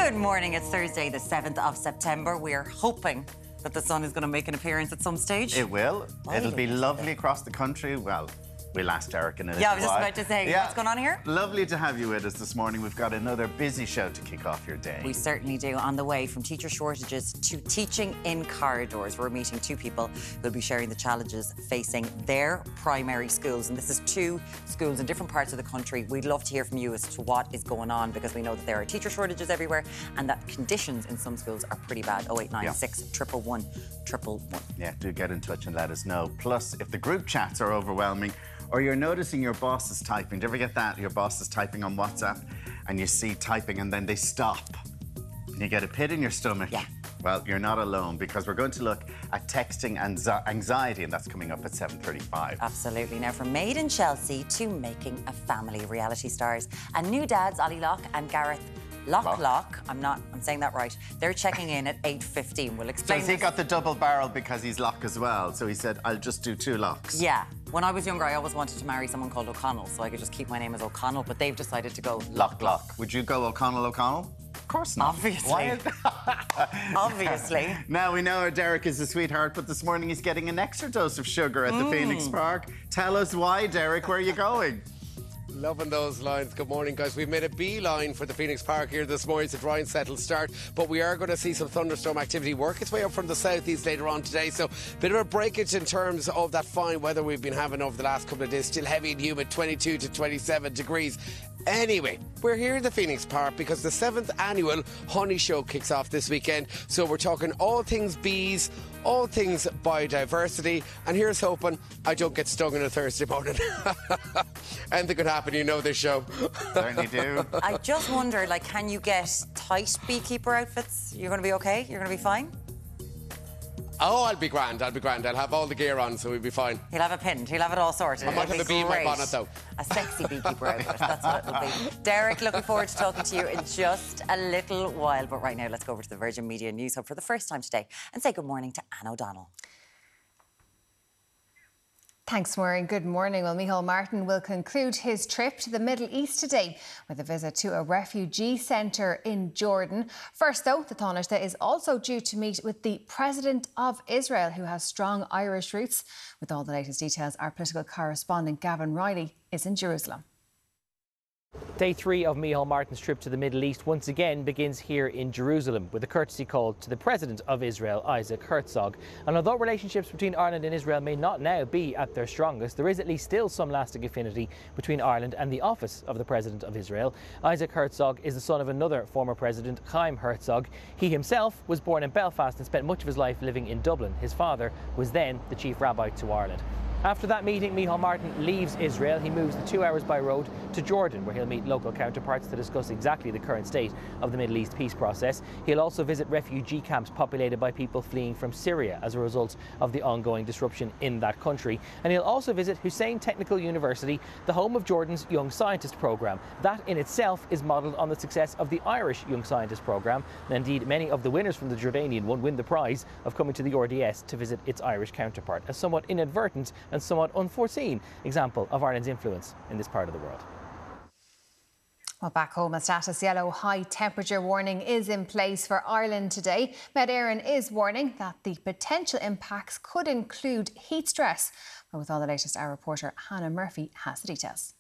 Good morning. It's Thursday, the 7th of September. We are hoping that the sun is going to make an appearance at some stage. It will. It'll be lovely across the country. Well, we'll ask Derek in a little while. Yeah, I was just about to say, what's going on here? Lovely to have you with us this morning. We've got another busy show to kick off your day. We certainly do. On the way from teacher shortages to teaching in corridors, we're meeting two people who'll be sharing the challenges facing their primary schools. And this is two schools in different parts of the country. We'd love to hear from you as to what is going on, because we know that there are teacher shortages everywhere and that conditions in some schools are pretty bad. 0896 111 111. Yeah, do get in touch and let us know. Plus, if the group chats are overwhelming, or you're noticing your boss is typing. Do you ever get that? Your boss is typing on WhatsApp and you see typing and then they stop and you get a pit in your stomach. Yeah. Well, you're not alone, because we're going to look at texting anxiety, and that's coming up at 7:35. Absolutely. Now, from Made in Chelsea to making a family, reality stars and new dads Ollie Locke and Gareth Locke. I'm saying that right. They're checking in at 8:15. We'll explain. So he got the double barrel because he's Locke as well. So he said, I'll just do two Locks. Yeah. When I was younger, I always wanted to marry someone called O'Connell, so I could just keep my name as O'Connell, but they've decided to go Locke. Would you go O'Connell? Of course not. Obviously. Why? Obviously. Now, we know Derek is a sweetheart, but this morning he's getting an extra dose of sugar at the Phoenix Park. Tell us why, Derek. Where are you going? Loving those lines. Good morning, guys. We've made a beeline for the Phoenix Park here this morning. It's a dry and settled start, but we are going to see some thunderstorm activity work its way up from the southeast later on today. So a bit of a breakage in terms of that fine weather we've been having over the last couple of days. Still heavy and humid, 22 to 27 degrees. Anyway, we're here in the Phoenix Park because the 7th annual Honey Show kicks off this weekend. So we're talking all things bees, all things biodiversity, and here's hoping I don't get stung on a Thursday morning. Anything could happen, you know this show. Certainly do. I just wonder, like, can you get tight beekeeper outfits? You're going to be okay? You're going to be fine? Oh, I'll be grand. I'll have all the gear on, so we'll be fine. He'll have it pinned. He'll have it all sorted. I might have a bee in my bonnet, though. A sexy beekeeper outfit. That's what it'll be. Derek, looking forward to talking to you in just a little while. But right now, let's go over to the Virgin Media News Hub for the first time today and say good morning to Anne O'Donnell. Thanks, Maureen. Good morning. Well, Micheál Martin will conclude his trip to the Middle East today with a visit to a refugee centre in Jordan. First, though, the Taoiseach is also due to meet with the President of Israel, who has strong Irish roots. With all the latest details, our political correspondent Gavin Riley is in Jerusalem. Day 3 of Micheál Martin's trip to the Middle East once again begins here in Jerusalem with a courtesy call to the President of Israel, Isaac Herzog. And although relationships between Ireland and Israel may not now be at their strongest, there is at least still some lasting affinity between Ireland and the office of the President of Israel. Isaac Herzog is the son of another former President, Chaim Herzog. He himself was born in Belfast and spent much of his life living in Dublin. His father was then the Chief Rabbi to Ireland. After that meeting, Micheál Martin leaves Israel. He moves the 2 hours by road to Jordan, where he'll meet local counterparts to discuss exactly the current state of the Middle East peace process. He'll also visit refugee camps populated by people fleeing from Syria as a result of the ongoing disruption in that country. And he'll also visit Hussein Technical University, the home of Jordan's Young Scientist programme. That in itself is modelled on the success of the Irish Young Scientist programme. And indeed, many of the winners from the Jordanian one win the prize of coming to the RDS to visit its Irish counterpart, a somewhat inadvertent and somewhat unforeseen example of Ireland's influence in this part of the world. Well, back home, a status yellow high temperature warning is in place for Ireland today. Met Éireann is warning that the potential impacts could include heat stress. Well, with all the latest, our reporter Hannah Murphy has the details.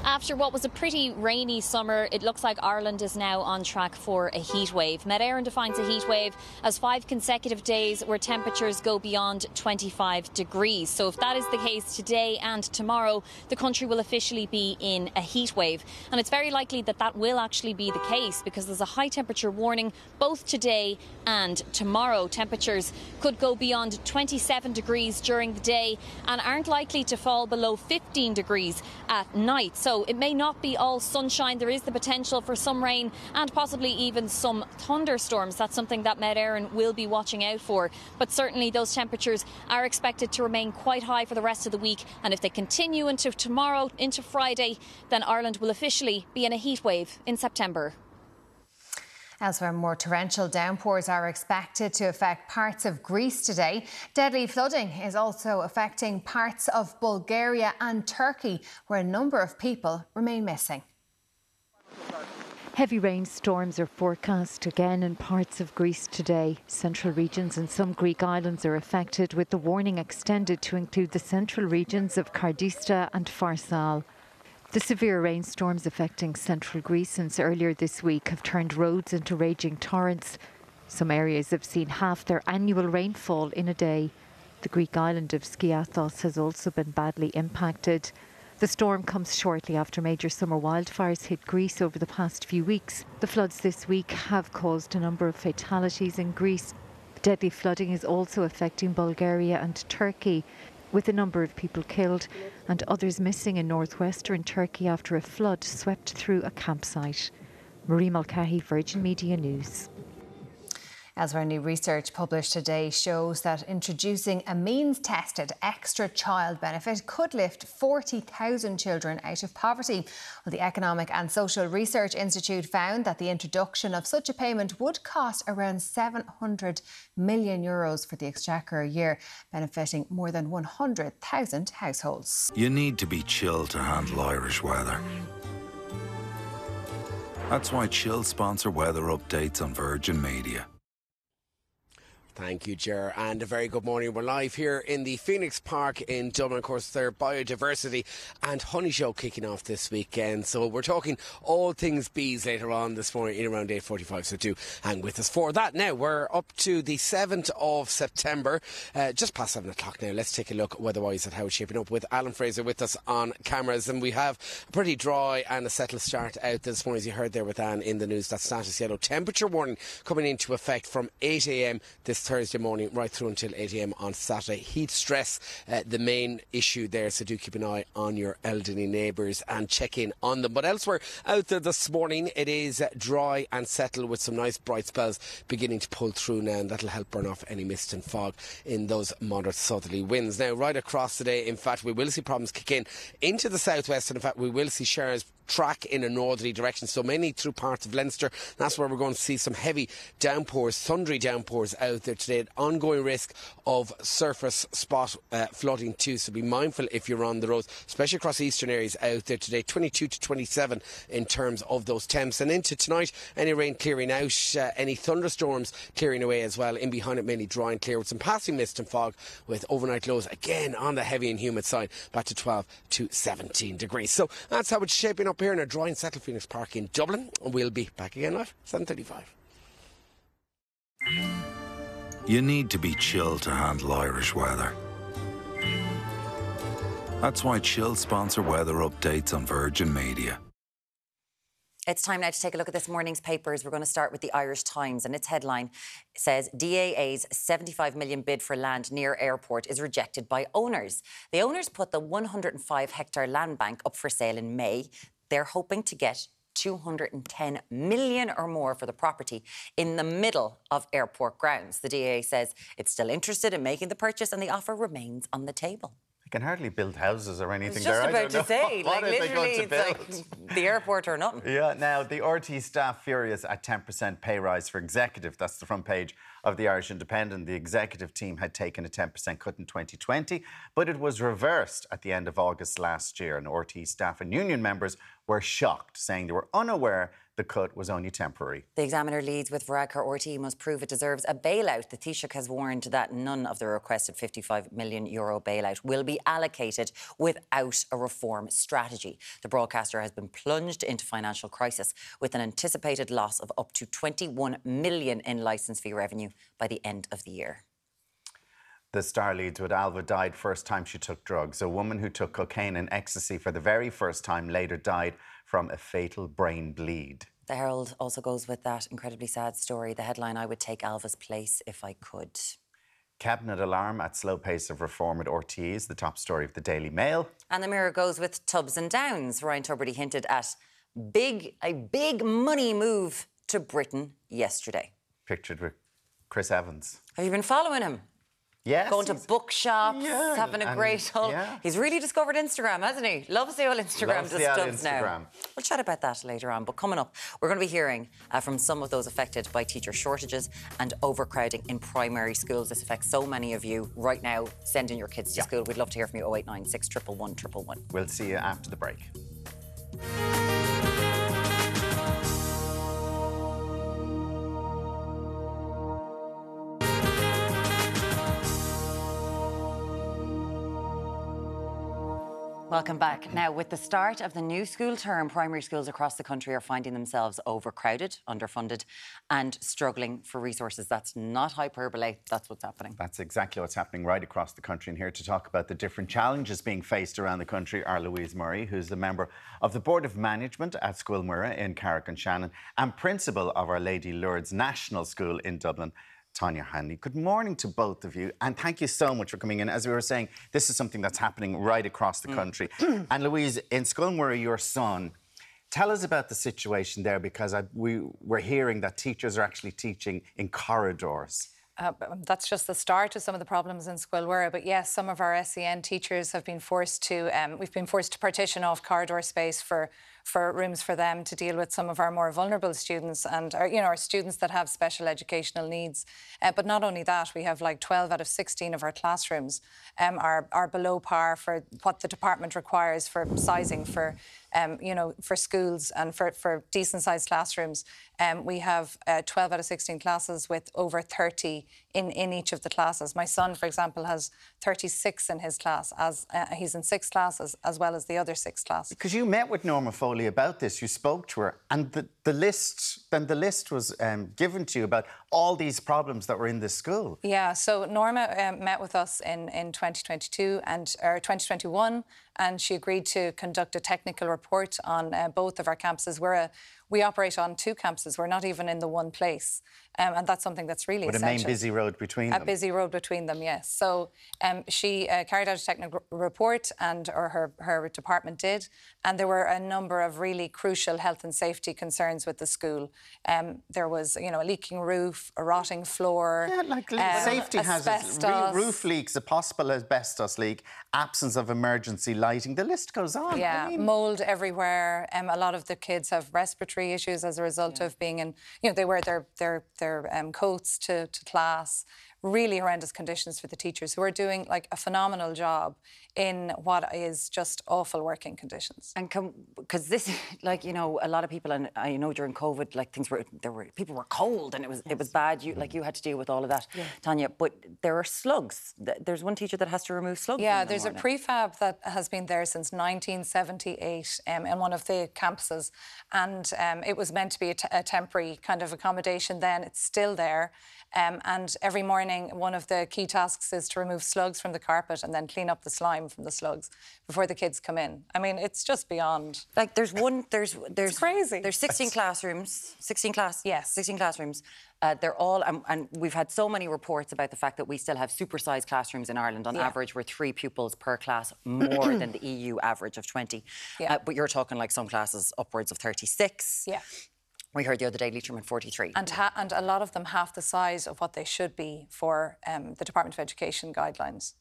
After what was a pretty rainy summer, it looks like Ireland is now on track for a heat wave. Met Éireann defines a heat wave as 5 consecutive days where temperatures go beyond 25 degrees. So if that is the case today and tomorrow, the country will officially be in a heat wave. And it's very likely that that will actually be the case because there's a high temperature warning both today and tomorrow. Temperatures could go beyond 27 degrees during the day and aren't likely to fall below 15 degrees at night. So it may not be all sunshine. There is the potential for some rain and possibly even some thunderstorms. That's something that Met Éireann will be watching out for. But certainly those temperatures are expected to remain quite high for the rest of the week. And if they continue into tomorrow, into Friday, then Ireland will officially be in a heat wave in September. Elsewhere, more torrential downpours are expected to affect parts of Greece today. Deadly flooding is also affecting parts of Bulgaria and Turkey, where a number of people remain missing. Heavy rainstorms are forecast again in parts of Greece today. Central regions and some Greek islands are affected, with the warning extended to include the central regions of Kardista and Farsal. The severe rainstorms affecting central Greece since earlier this week have turned roads into raging torrents. Some areas have seen half their annual rainfall in a day. The Greek island of Skiathos has also been badly impacted. The storm comes shortly after major summer wildfires hit Greece over the past few weeks. The floods this week have caused a number of fatalities in Greece. Deadly flooding is also affecting Bulgaria and Turkey, with a number of people killed and others missing in northwestern Turkey after a flood swept through a campsite. Marie Mulcahy, Virgin Media News. Elsewhere, new research published today shows that introducing a means-tested extra child benefit could lift 40,000 children out of poverty. Well, the Economic and Social Research Institute found that the introduction of such a payment would cost around €700 million for the Exchequer a year, benefiting more than 100,000 households. You need to be chill to handle Irish weather. That's why Chill sponsor weather updates on Virgin Media. Thank you, Ger, and a very good morning. We're live here in the Phoenix Park in Dublin. Of course, their biodiversity and honey show kicking off this weekend. So we're talking all things bees later on this morning in around 8:45. So do hang with us for that. Now, we're up to the 7th of September, just past 7 o'clock now. Let's take a look weather-wise at how it's shaping up with Alan Fraser with us on cameras. And we have a pretty dry and a settled start out this morning, as you heard there with Anne in the news. That status yellow temperature warning coming into effect from 8 a.m. this Thursday morning right through until 8 a.m. on Saturday. Heat stress, the main issue there, so do keep an eye on your elderly neighbours and check in on them. But elsewhere out there this morning, it is dry and settled with some nice bright spells beginning to pull through now, and that'll help burn off any mist and fog in those moderate southerly winds. Now, right across today, in fact, we will see problems kick in into the southwest, and in fact we will see showers track in a northerly direction, so mainly through parts of Leinster. That's where we're going to see some heavy downpours, thundery downpours out there today. Ongoing risk of surface spot flooding too, so be mindful if you're on the roads, especially across eastern areas out there today. 22 to 27 in terms of those temps. And into tonight, any rain clearing out, any thunderstorms clearing away as well. In behind it, mainly dry and clear with some passing mist and fog, with overnight lows again on the heavy and humid side, back to 12 to 17 degrees. So that's how it's shaping up here in a dry and settled Phoenix Park in Dublin. And we'll be back again live 7:35. You need to be chill to handle Irish weather. That's why Chill sponsor weather updates on Virgin Media. It's time now to take a look at this morning's papers. We're going to start with the Irish Times, and its headline says DAA's 75 million bid for land near airport is rejected by owners. The owners put the 105-hectare land bank up for sale in May. They're hoping to get 210 million or more for the property in the middle of airport grounds. The DAA says it's still interested in making the purchase, and the offer remains on the table. They can hardly build houses or anything there. I Just about to say, like literally, it's like the airport or nothing. Yeah, now the RT staff furious at 10% pay rise for executive. That's the front page of the Irish Independent. The executive team had taken a 10% cut in 2020, but it was reversed at the end of August last year. And RT staff and union members were shocked, saying they were unaware the cut was only temporary. The Examiner leads with Varadkar RT must prove it deserves a bailout. The Taoiseach has warned that none of the requested €55 million bailout will be allocated without a reform strategy. The broadcaster has been plunged into financial crisis with an anticipated loss of up to 21 million in licence fee revenue by the end of the year. The Star leads with Alva died first time she took drugs. A woman who took cocaine and ecstasy for the very first time later died from a fatal brain bleed. The Herald also goes with that incredibly sad story. The headline, I would take Alva's place if I could. Cabinet alarm at slow pace of reform at RTE, the top story of the Daily Mail. And the Mirror goes with Tubbs and Downs. Ryan Tubridy hinted at a big money move to Britain yesterday. Pictured with Chris Evans. Have you been following him? Yes. Going to bookshops, having a great old... Yeah. He's really discovered Instagram, hasn't he? Loves the old Instagram stuff now. We'll chat about that later on. But coming up, we're going to be hearing from some of those affected by teacher shortages and overcrowding in primary schools. This affects so many of you right now sending your kids to school. We'd love to hear from you. 0896 111 111. We'll see you after the break. Welcome back. Now, with the start of the new school term, primary schools across the country are finding themselves overcrowded, underfunded and struggling for resources. That's not hyperbole, that's what's happening. That's exactly what's happening right across the country. And here to talk about the different challenges being faced around the country are Louise Murray, who's the member of the Board of Management at Scoil Mhuire in Carrick-on-Shannon and principal of Our Lady Lourdes National School in Dublin, Tanya Hanley. Good morning to both of you, and thank you so much for coming in. As we were saying, this is something that's happening right across the country. And Louise, in Scoil Mhuire, your son, tell us about the situation there, because we're hearing that teachers are actually teaching in corridors. That's just the start of some of the problems in Scoil Mhuire. But yes, some of our SEN teachers have been forced to, we've been forced to partition off corridor space for rooms for them to deal with some of our more vulnerable students and our students that have special educational needs. But not only that, we have like 12 out of 16 of our classrooms are below par for what the department requires for sizing for for schools and for decent sized classrooms. We have 12 out of 16 classes with over 30 in each of the classes. My son, for example, has 36 in his class, as he's in 6 classes as well as the other 6 classes. Because you met with Norma Foley about this, you spoke to her, and the list was given to you about all these problems that were in this school. Yeah, so Norma met with us in 2022 or 2021, and she agreed to conduct a technical report on both of our campuses. We operate on 2 campuses. We're not even in the one place. And that's something that's really essential. With a main busy road between them. A busy road between them, yes. So she carried out a technical report, or her department did, and there were a number of really crucial health and safety concerns with the school. There was, a leaking roof, a rotting floor. Yeah, like safety hazards, roof leaks, a possible asbestos leak, absence of emergency lighting. The list goes on. Yeah, mould everywhere. A lot of the kids have respiratory issues as a result of being in, they wear their coats to class. Really horrendous conditions for the teachers, who are doing like a phenomenal job in what is just awful working conditions. And because this, a lot of people, and I know during COVID, people were cold and it was bad. You had to deal with all of that, Tanya. But there are slugs. There's one teacher that has to remove slugs. Yeah, there's a prefab that has been there since 1978 in one of the campuses, and it was meant to be a temporary kind of accommodation. Then it's still there. And every morning, one of the key tasks is to remove slugs from the carpet and then clean up the slime from the slugs before the kids come in. I mean, it's just beyond. There's it's crazy. There's 16 classrooms. 16 classrooms. They're all, and we've had so many reports about the fact that we still have supersized classrooms in Ireland. On average, we're 3 pupils per class, more than the EU average of 20. Yeah. But you're talking like some classes upwards of 36. Yeah. We heard the other day Leitrim 43. And a lot of them half the size of what they should be for the Department of Education guidelines.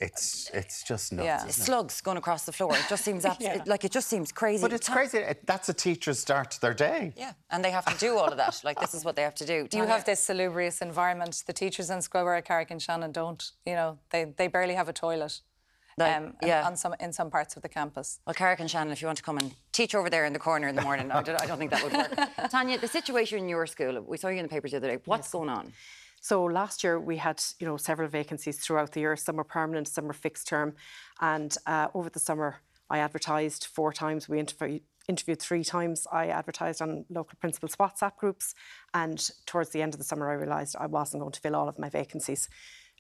It's just nuts. Yeah. Slugs going across the floor. It just seems it just seems crazy. But it's crazy. That's a teacher's start to their day. Yeah, and they have to do all of that. This is what they have to do. You have this salubrious environment. The teachers in Scoil Mhuire, Carrick-on-Shannon don't. They barely have a toilet. In some parts of the campus. Well, Carrick-on-Shannon, if you want to come and teach over there in the corner in the morning, I don't think that would work. Tanya, the situation in your school, we saw you in the papers the other day. What's going on? So last year we had, several vacancies throughout the year. Some were permanent, some were fixed term. And over the summer, I advertised 4 times. We interviewed 3 times. I advertised on local principals' WhatsApp groups. And towards the end of the summer, I realised I wasn't going to fill all of my vacancies.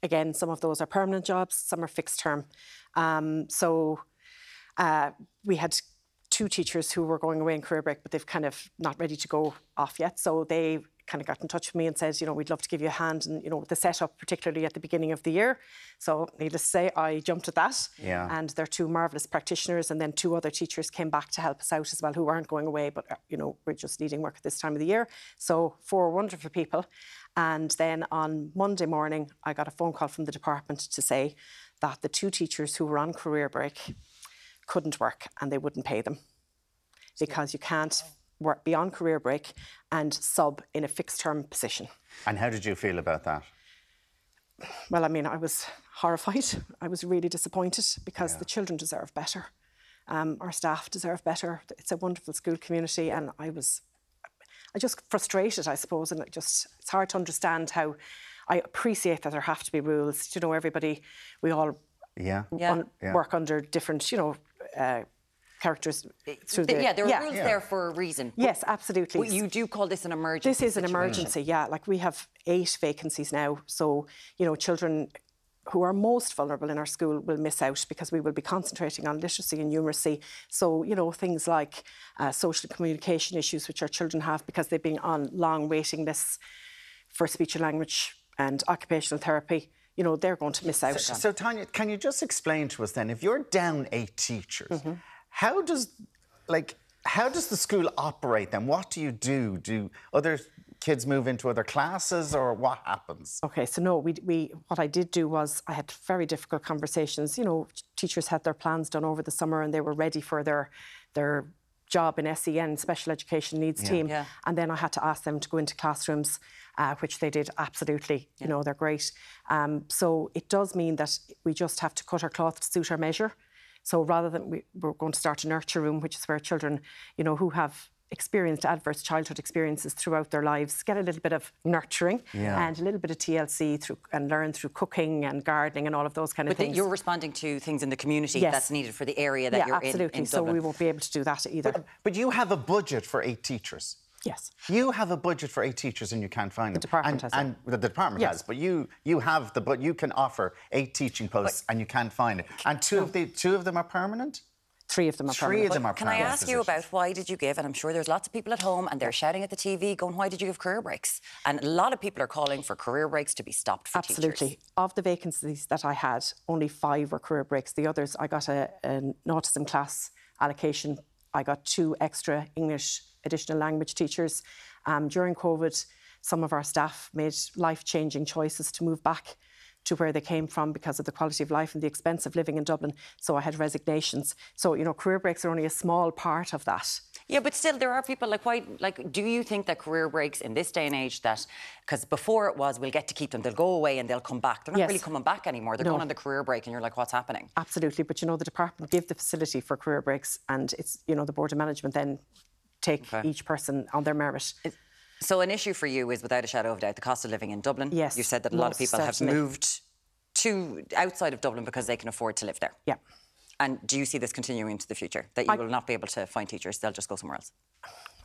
Again, some of those are permanent jobs, some are fixed term. We had 2 teachers who were going away in career break, but they've kind of not ready to go off yet. So they kind of got in touch with me and said, we'd love to give you a hand, and the setup, particularly at the beginning of the year. So needless to say, I jumped at that. Yeah. And they're 2 marvellous practitioners, and then 2 other teachers came back to help us out as well, who aren't going away, but we're just needing work at this time of the year. So 4 wonderful people. And then on Monday morning, I got a phone call from the department to say that the 2 teachers who were on career break couldn't work, and they wouldn't pay them, because you can't be on career break and sub in a fixed term position. And how did you feel about that? Well, I mean, I was horrified. I was really disappointed, because the children deserve better. Our staff deserve better. It's a wonderful school community, and I just frustrated, I suppose, and it's hard to understand how. I appreciate that there have to be rules. Everybody, we all work under different, characters through the... Yeah, there are rules there for a reason. Yes, absolutely. But you do call this an emergency This is an situation. emergency, yeah. Like, we have 8 vacancies now. So, you know, children who are most vulnerable in our school will miss out because we will be concentrating on literacy and numeracy. So, you know, things like social communication issues which our children have because they've been on long waiting lists for speech and language and occupational therapy, you know, they're going to miss out. So Tanya, can you just explain to us then, if you're down 8 teachers, how does the school operate then? What do you do? Do other kids move into other classes, or what happens? Okay, so no, what I did do was I had very difficult conversations. You know, teachers had their plans done over the summer and they were ready for their job in SEN, Special Education Needs team. And then I had to ask them to go into classrooms, which they did absolutely. You know, they're great. So it does mean that we just have to cut our cloth to suit our measure. So rather than we're going to start a nurture room, which is where children, you know, who have experienced adverse childhood experiences throughout their lives get a little bit of nurturing and a little bit of TLC and learn through cooking and gardening and all of those kind of things. But you're responding to things in the community that's needed for the area that you're absolutely. in So we won't be able to do that either. But you have a budget for 8 teachers. Yes. You have a budget for 8 teachers and you can't find them. The department has. And the department has, but you have but you can offer 8 teaching posts and you can't find it. And two of them are permanent? 3 of them are permanent. 3 of them are permanent. Can I ask positions. you about why did you give, and I'm sure there's lots of people at home and they're shouting at the TV going, why did you give career breaks? And a lot of people are calling for career breaks to be stopped for teachers. Absolutely. Of the vacancies that I had, only 5 were career breaks. The others, I got an autism class allocation. I got 2 extra English additional language teachers. During COVID, some of our staff made life-changing choices to move back to where they came from because of the quality of life and the expense of living in Dublin. So I had resignations. So, you know, career breaks are only a small part of that. Yeah, but still, there are people do you think that career breaks in this day and age because before it was, we'll get to keep them, they'll go away and they'll come back. They're not really coming back anymore. They're going on the career break and you're like, what's happening? Absolutely. But, you know, the department give the facility for career breaks and it's, you know, the Board of Management then take each person on their merit. So an issue for you is, without a shadow of doubt, the cost of living in Dublin. Yes. You said that a lot of people have moved to outside of Dublin because they can afford to live there. Yeah. And do you see this continuing into the future, that you will not be able to find teachers, they'll just go somewhere else?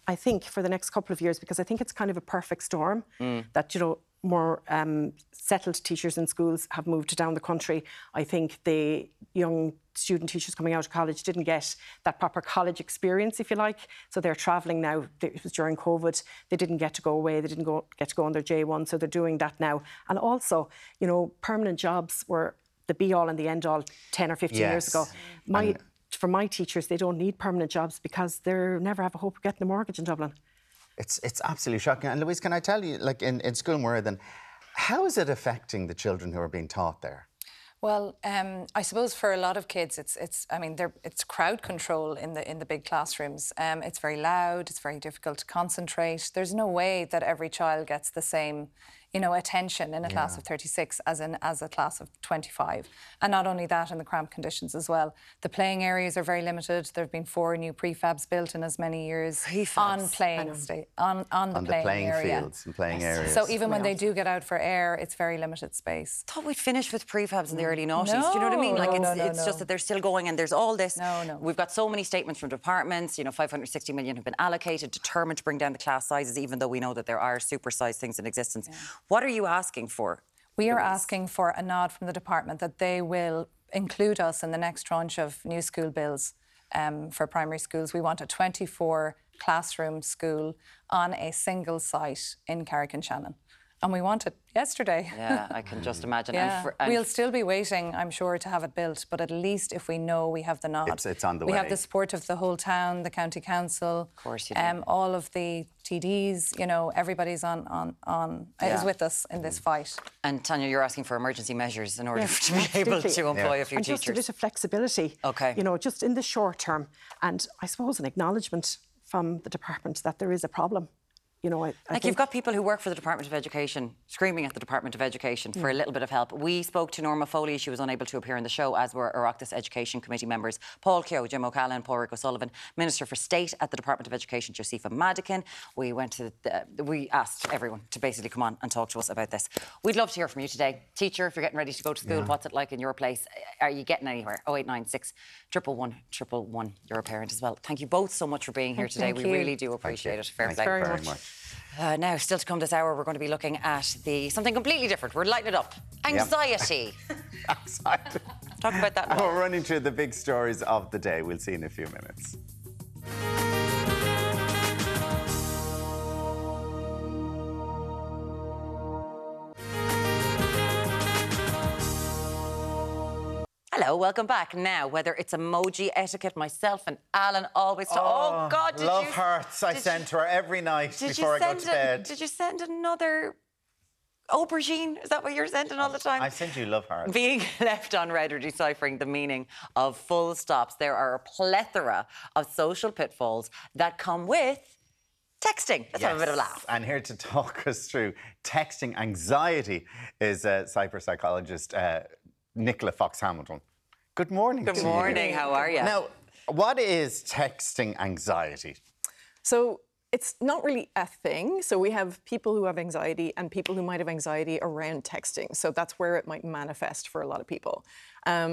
I think for the next couple of years, because I think it's kind of a perfect storm that, you know, more settled teachers in schools have moved down the country. I think the young student teachers coming out of college didn't get that proper college experience, if you like. So they're travelling now. It was during COVID. They didn't get to go away. They didn't get to go on their J1. So they're doing that now. And also, you know, permanent jobs were the be-all and the end-all 10 or 15 years ago. For my teachers, they don't need permanent jobs because they never have a hope of getting a mortgage in Dublin. It's absolutely shocking. And Louise, can I tell you, like in school more than, how is it affecting the children who are being taught there? Well, I suppose for a lot of kids, it's crowd control in the big classrooms. It's very loud. It's very difficult to concentrate. There's no way that every child gets the same, you know, attention in a class of 36 as a class of 25. And not only that, in the cramped conditions as well. The playing areas are very limited. There have been 4 new prefabs built in as many years on the playing area. Fields and playing areas. So even when they do get out for air, it's very limited space. I thought we'd finished with prefabs in the early noughties. Do you know what I mean? Like it's just that they're still going and there's all this. We've got so many statements from departments. You know, 560 million have been allocated, determined to bring down the class sizes, even though we know that there are supersized things in existence. What are you asking for? We are asking for a nod from the department that they will include us in the next tranche of new school bills for primary schools. We want a 24 classroom school on a single site in Carrick-on-Shannon. And we want it yesterday. Yeah, I can just imagine. Yeah. We'll still be waiting, I'm sure, to have it built, but at least if we know we have the nod. It's on the way. We have the support of the whole town, the county council. Of course you do. All of the TDs, you know, everybody's is with us in this fight. And Tanya, you're asking for emergency measures in order to be able to employ a few and teachers. Just a bit of flexibility, you know, just in the short term. And I suppose an acknowledgement from the department that there is a problem. you know, I think you've got people who work for the Department of Education screaming at the Department of Education for a little bit of help. We spoke to Norma Foley. She was unable to appear in the show, as were Oireachtas Education Committee members Paul Keogh, Jim O'Callaghan, Paul Rick O'Sullivan, Minister for State at the Department of Education, Josepha Madigan. We asked everyone to basically come on and talk to us about this. We'd love to hear from you today. Teacher, if you're getting ready to go to school, what's it like in your place? Are you getting anywhere? 0896 111 111. You're a parent as well. Thank you both so much for being here today. We really do appreciate it. Fair play. Very much. Now, still to come this hour, we're going to be looking at something completely different. We're lighting it up. Anxiety. Anxiety. Talk about that now. We're running through the big stories of the day. We'll see in a few minutes. Hello, welcome back. Now, whether it's emoji etiquette, myself and Alan always talk. Oh, God, did love you... hearts I send to her every night before I go to bed. Did you send another aubergine? Is that what you're sending all the time? I send you love hearts. Being left on red or deciphering the meaning of full stops. There are a plethora of social pitfalls that come with texting. Let's have a bit of a laugh. And here to talk us through texting anxiety is cyber psychologist Nicola Fox-Hamilton. Good morning. Good morning. How are you? Now, what is texting anxiety? So it's not really a thing. So we have people who have anxiety and people who might have anxiety around texting. So that's where it might manifest for a lot of people.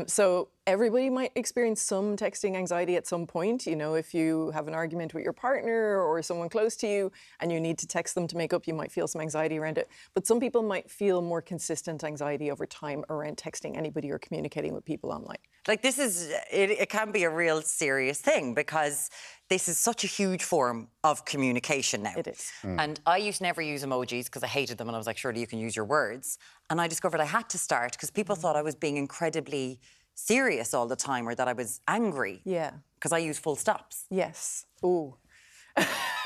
So everybody might experience some texting anxiety at some point. You know, if you have an argument with your partner or someone close to you and you need to text them to make up, you might feel some anxiety around it. But some people might feel more consistent anxiety over time around texting anybody or communicating with people online. Like this is, it can be a real serious thing because this is such a huge form of communication now. It is. And I used to never use emojis because I hated them and I was like, surely you can use your words. And I discovered I had to start because people thought I was being incredibly serious all the time or that I was angry. Yeah. Because I use full stops. Yes. Ooh.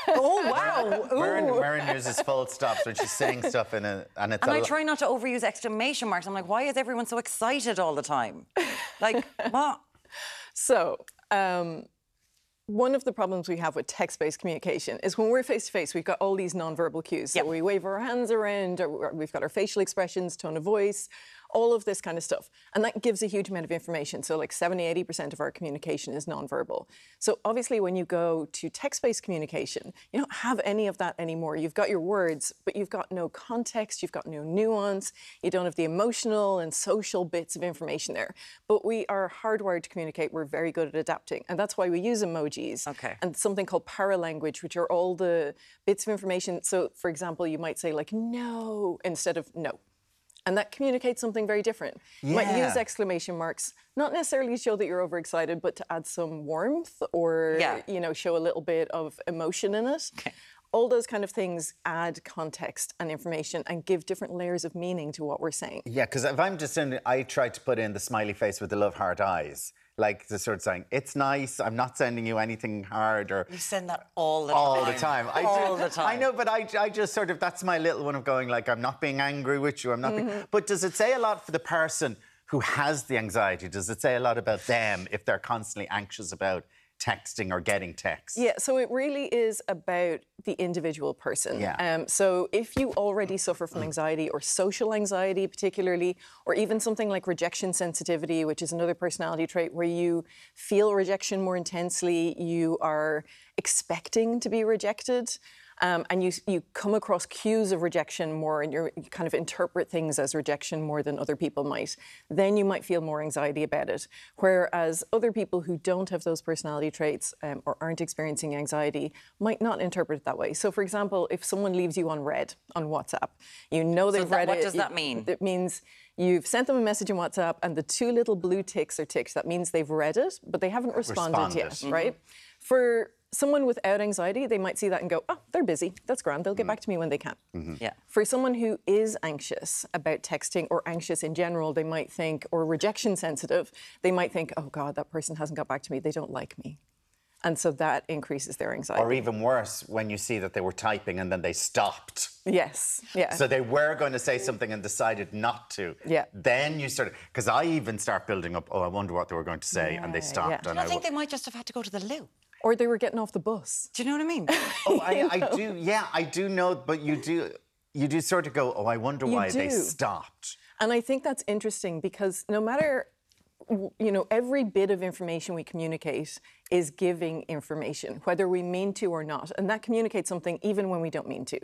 Oh, wow. Maren uses full stops when she's saying stuff and I try not to overuse exclamation marks. I'm like, why is everyone so excited all the time? Like, what? So, one of the problems we have with text-based communication is when we're face-to-face, we've got all these non-verbal cues. So we wave our hands around, or we've got our facial expressions, tone of voice, all of this kind of stuff. And that gives a huge amount of information. So like 70–80% of our communication is non-verbal. So obviously when you go to text-based communication, you don't have any of that anymore. You've got your words, but you've got no context, you've got no nuance, you don't have the emotional and social bits of information there. But we are hardwired to communicate. We're very good at adapting. And that's why we use emojis and something called paralanguage, which are all the bits of information. So for example, you might say like no instead of no. And that communicates something very different. You might use exclamation marks, not necessarily to show that you're overexcited, but to add some warmth or, you know, show a little bit of emotion in it. All those kind of things add context and information and give different layers of meaning to what we're saying. Yeah, because if I'm just in, I try to put in the smiley face with the love heart eyes. Like the sort of saying, it's nice, I'm not sending you anything hard or... You send that all the time. All the time. All the time. I know, but I just sort of, that's my little one of going like, I'm not being angry with you, I'm not being... But does it say a lot for the person who has the anxiety? Does it say a lot about them if they're constantly anxious about texting or getting texts? Yeah, so it really is about the individual person. Yeah. So if you already suffer from anxiety or social anxiety particularly, or even something like rejection sensitivity, which is another personality trait where you feel rejection more intensely, you are expecting to be rejected, and you come across cues of rejection more and you kind of interpret things as rejection more than other people might, then you might feel more anxiety about it. Whereas other people who don't have those personality traits or aren't experiencing anxiety might not interpret it that way. So for example, if someone leaves you on read on WhatsApp, you know they've read it. What does that mean? It means you've sent them a message on WhatsApp and the two little blue ticks are ticked. That means they've read it, but they haven't responded yet, right? For someone without anxiety, they might see that and go, oh, they're busy. That's grand. They'll get back to me when they can. Yeah. For someone who is anxious about texting or anxious in general, they might think, or rejection sensitive, they might think, oh God, that person hasn't got back to me. They don't like me. And so that increases their anxiety. Or even worse, when you see that they were typing and then they stopped. Yes, yeah. So they were going to say something and decided not to. Yeah. Then you sort of... Because I even start building up, oh, I wonder what they were going to say, and they stopped. Yeah. And I think they might just have had to go to the loo. Or they were getting off the bus. Do you know what I mean? Oh, I do. Yeah, I do know, but you do sort of go, oh, I wonder why they stopped. And I think that's interesting because no matter, you know, every bit of information we communicate is giving information, whether we mean to or not. And that communicates something even when we don't mean to.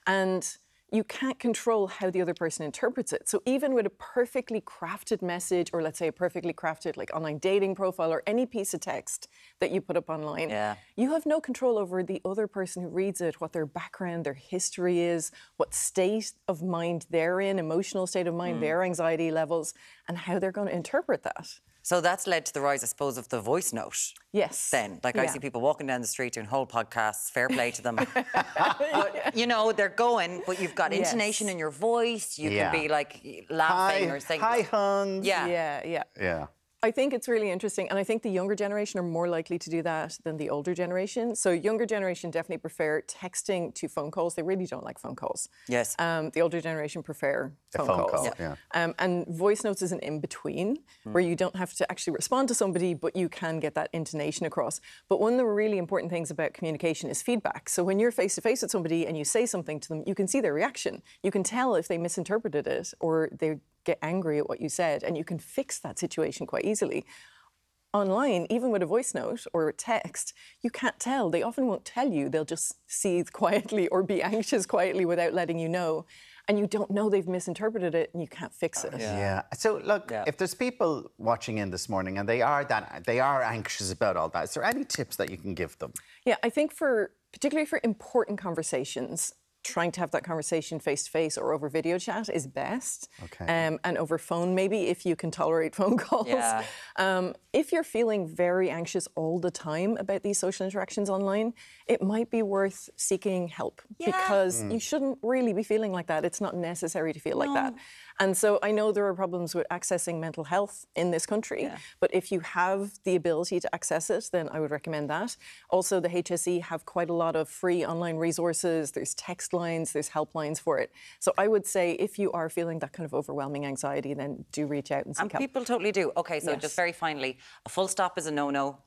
And you can't control how the other person interprets it. So even with a perfectly crafted message, or let's say a perfectly crafted like online dating profile or any piece of text that you put up online, you have no control over the other person who reads it, what their background, their history is, what state of mind they're in, emotional state of mind, their anxiety levels, and how they're going to interpret that. So that's led to the rise, I suppose, of the voice note. Yes. Then, like I see people walking down the street doing whole podcasts, fair play to them. But, you know, they're going, but you've got intonation in your voice. You can be like laughing or saying, "Hi, Hans." Yeah. I think it's really interesting, and I think the younger generation are more likely to do that than the older generation. So younger generation definitely prefer texting to phone calls. They really don't like phone calls. Yes. The older generation prefer phone calls. And voice notes is an in-between where you don't have to actually respond to somebody, but you can get that intonation across. But one of the really important things about communication is feedback. So when you're face-to-face with somebody and you say something to them, you can see their reaction. You can tell if they misinterpreted it or they get angry at what you said, and you can fix that situation quite easily. Online, even with a voice note or a text, you can't tell. They often won't tell you. They'll just seethe quietly or be anxious quietly without letting you know. And you don't know they've misinterpreted it and you can't fix it. So look, if there's people watching in this morning and they are anxious about all that, is there any tips that you can give them? Yeah, I think particularly for important conversations, trying to have that conversation face-to-face or over video chat is best. And over phone, maybe, if you can tolerate phone calls. If you're feeling very anxious all the time about these social interactions online, it might be worth seeking help because you shouldn't really be feeling like that. It's not necessary to feel like that. And so I know there are problems with accessing mental health in this country, but if you have the ability to access it, then I would recommend that. Also, the HSE have quite a lot of free online resources. There's text lines, there's helplines for it. So I would say if you are feeling that kind of overwhelming anxiety, then do reach out and seek help. And people totally do. Okay, so just very finally, a full stop is a no-no.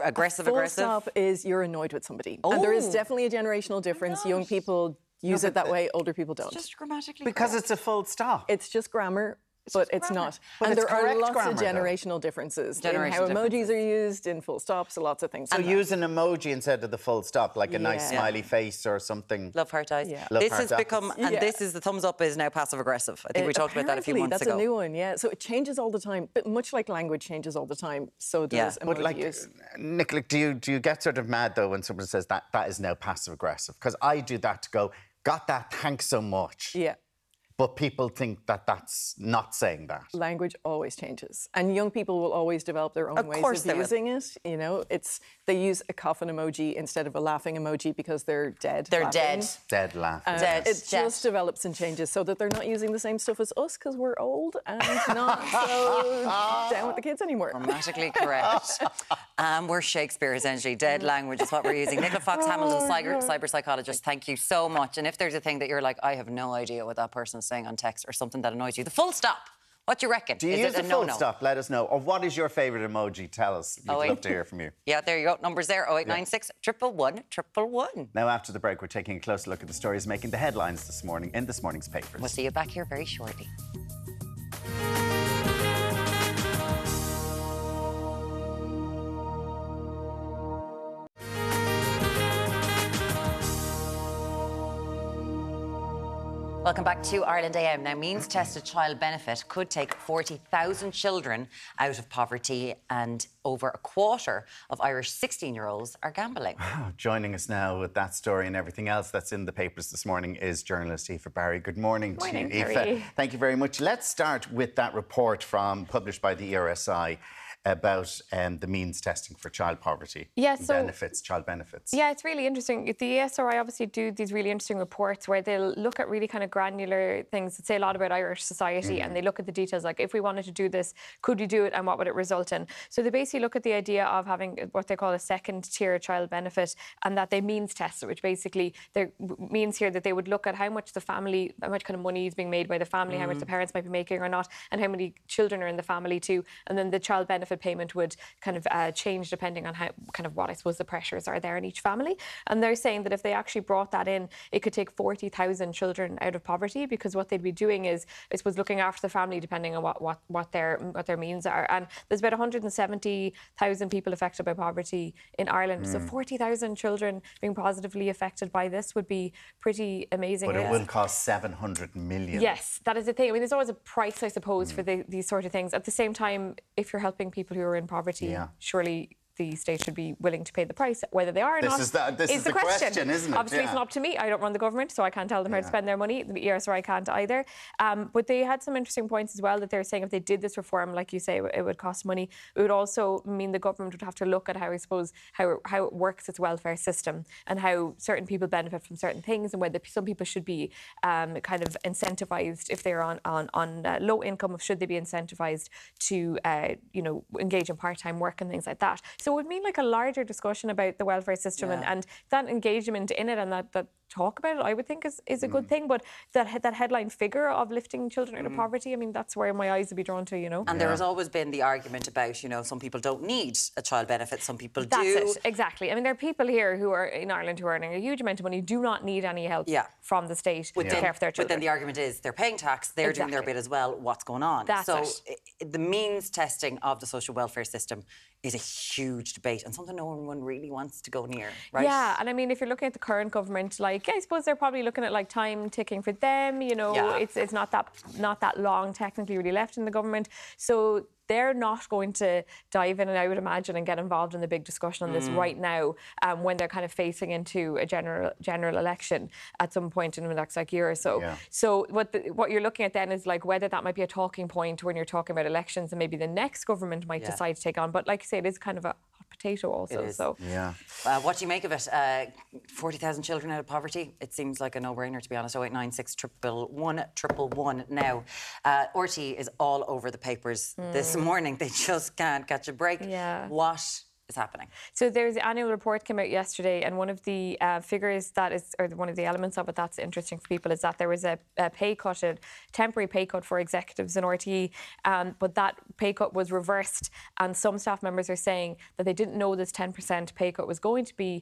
Aggressive. Full stop is you're annoyed with somebody. And there is definitely a generational difference. Young people use it that way, older people don't. It's just grammatically Because correct. it's a full stop. It's just grammar. But it's not. But and it's there are lots grammar, of generational differences in how Generational emojis are used, in full stops, lots of things. So use an emoji instead of the full stop, like a nice smiley face or something. Love heart eyes. Love This heart has eyes. become, and this is the thumbs up is now passive aggressive. I think we talked about that a few months ago. That's a new one, So it changes all the time, but much like language changes all the time, so does emoji But like, use. Nicola, do you get sort of mad though when someone says that is now passive aggressive? Because I do that to go, got that, thanks so much. But people think that that's not saying that. Language always changes. And young people will always develop their own ways of using it. You know, they use a coffin emoji instead of a laughing emoji because they're dead. They're laughing. dead. Dead laughing. It just develops and changes so that they're not using the same stuff as us because we're old and not so down with the kids anymore. Grammatically correct. We're Shakespeare, essentially. Dead language is what we're using. Nicola Fox-Hamilton, cyber psychologist, thank you so much. And if there's a thing that you're like, I have no idea what that person's saying on text or something that annoys you, the full stop. What do you reckon? Do you use the full stop? Let us know. Or what is your favourite emoji? Tell us. We'd love to hear from you. Yeah, there you go. Numbers there, 0896 111 111. Now, after the break, we're taking a closer look at the stories making the headlines this morning in this morning's papers. We'll see you back here very shortly. Welcome back to Ireland AM. Now, means-tested child benefit could take 40,000 children out of poverty, and over a quarter of Irish 16-year-olds are gambling. Joining us now with that story and everything else that's in the papers this morning is journalist Aoife Barry. Good morning to you, Aoife. Thank you very much. Let's start with that report published by the ERSI about the means testing for child poverty. Child benefits. Yeah, it's really interesting. The ESRI obviously do these really interesting reports where they'll look at really kind of granular things that say a lot about Irish society, and they look at the details, like if we wanted to do this, could we do it and what would it result in? So they basically look at the idea of having what they call a second tier child benefit, and that they means test it, which basically means here that they would look at how much kind of money is being made by the family, how much the parents might be making or not, and how many children are in the family too, and then the child benefit benefit payment would kind of change depending on how kind of what I suppose the pressures are there in each family. And they're saying that if they actually brought that in, it could take 40,000 children out of poverty, because what they'd be doing is, I suppose, looking after the family depending on what their means are. And there's about 170,000 people affected by poverty in Ireland. So 40,000 children being positively affected by this would be pretty amazing. But it will cost 700 million. Yes, that is the thing. I mean, there's always a price, I suppose, for these sort of things. At the same time, if you're helping people who are in poverty, surely the state should be willing to pay the price. Whether they are or not this is the question, isn't it? Obviously, it's not up to me. I don't run the government, so I can't tell them how to spend their money. The ESRI can't either. But they had some interesting points as well, that they're saying if they did this reform, like you say, it would cost money. It would also mean the government would have to look at how, I suppose, how it works, its welfare system, and how certain people benefit from certain things, and whether some people should be kind of incentivised if they're on low income. Should they be incentivised to engage in part-time work and things like that? So it would mean like a larger discussion about the welfare system, and that engagement in it, and that talk about it, I would think is a good thing. But that headline figure of lifting children out of poverty, I mean, that's where my eyes would be drawn to, And there has always been the argument about, some people don't need a child benefit, some people do. That's it, exactly. I mean, there are people here who are in Ireland who are earning a huge amount of money, do not need any help from the state to care for their children. But then the argument is they're paying tax, they're doing their bit as well, what's going on? The means testing of the social welfare system is a huge debate and something no one really wants to go near, right? Yeah, and I mean, if you're looking at the current government, like, I suppose they're probably looking at like time ticking for them, it's not that long technically really left in the government. So they're not going to dive in, and I would imagine, and get involved in the big discussion on this right now, when they're kind of facing into a general election at some point in the next year or so. Yeah. So what you're looking at then is like whether that might be a talking point when you're talking about elections, and maybe the next government might decide to take on. But like you say, it is kind of a hot potato also. So what do you make of it? 40,000 children out of poverty. It seems like a no-brainer, to be honest. 0896 111 111 now. RT is all over the papers this morning. They just can't catch a break. What is happening? So there's the annual report came out yesterday, and one of the figures that is, or one of the elements of it that's interesting for people, is that there was a pay cut, a temporary pay cut for executives in RTE, but that pay cut was reversed, and some staff members are saying that they didn't know this 10% pay cut was going to be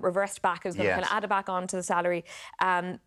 reversed back. It was going to kind of add it back onto the salary, and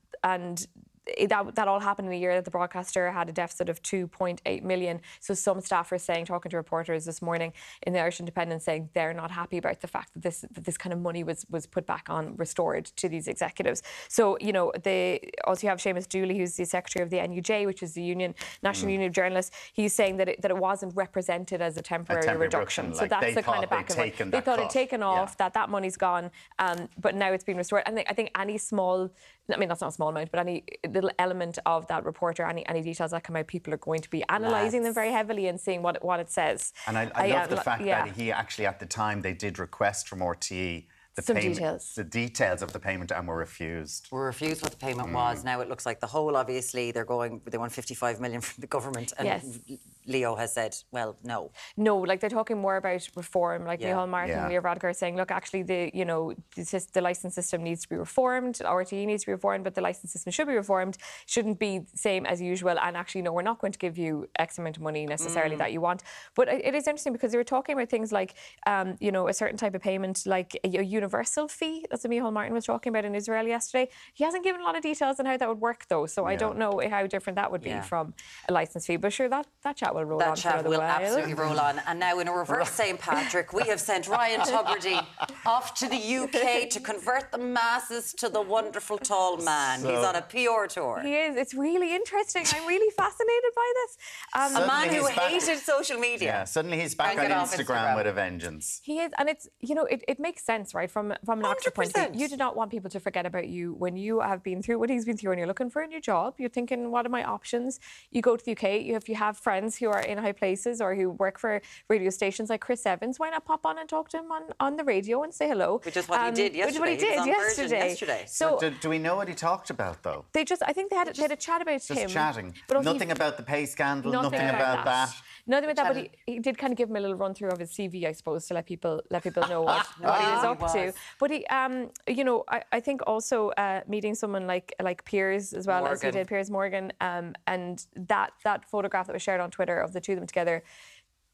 that all happened in a year that the broadcaster had a deficit of 2.8 million. So some staff are saying, talking to reporters this morning in the Irish Independent, saying they're not happy about the fact that this kind of money was put back on, restored to these executives. So, they also have Seamus Dooley, who's the secretary of the NUJ, which is the union, National Union of Journalists. He's saying that it wasn't represented as a temporary reduction. So that's the kind of back and forth. They thought it taken off, that money's gone, but now it's been restored. And I think any small, I mean, that's not a small amount, but any little element of that report or any details that come out, people are going to be analysing them very heavily and seeing what it says. And I love the fact that he actually, at the time, they did request from RTE the details of the payment, and were refused. Were refused what the payment was. Now it looks like the whole, obviously, they want 55 million from the government, and Leo has said, well, no. No, like they're talking more about reform, like Micheál Martin and Leo Varadkar saying, look, actually, the licence system needs to be reformed, RTE needs to be reformed, but the licence system should be reformed, shouldn't be the same as usual, and actually, no, we're not going to give you X amount of money necessarily that you want. But it is interesting because they were talking about things like, a certain type of payment, like a universal fee. That's what Micheál Martin was talking about in Israel yesterday. He hasn't given a lot of details on how that would work, though, so I don't know how different that would be from a licence fee. But sure, that chat will roll on. That chat will absolutely roll on. And now, in a reverse St. Patrick, we have sent Ryan Tubridy off to the UK to convert the masses to the wonderful tall man. He's on a PR tour. He is. It's really interesting. I'm really fascinated by this. A man who hated social media. Yeah, suddenly he's back on Instagram with a vengeance. He is, and it's, it makes sense, right, from an actor point of view. You do not want people to forget about you when you have been through what he's been through and you're looking for a new job. You're thinking, what are my options? You go to the UK, if you have friends who are in high places or who work for radio stations like Chris Evans, why not pop on and talk to him on the radio and say hello? Which is what he did yesterday. Which is what he did yesterday. So do we know what he talked about, though? I think they had a chat about him. Just chatting. Nothing about the pay scandal, nothing about that. Nothing about that, but he did kind of give him a little run through of his CV, I suppose, to let people know what he was up to. But he, I think also meeting someone like Piers as well, as he did, Piers Morgan, and that photograph that was shared on Twitter of the two of them together,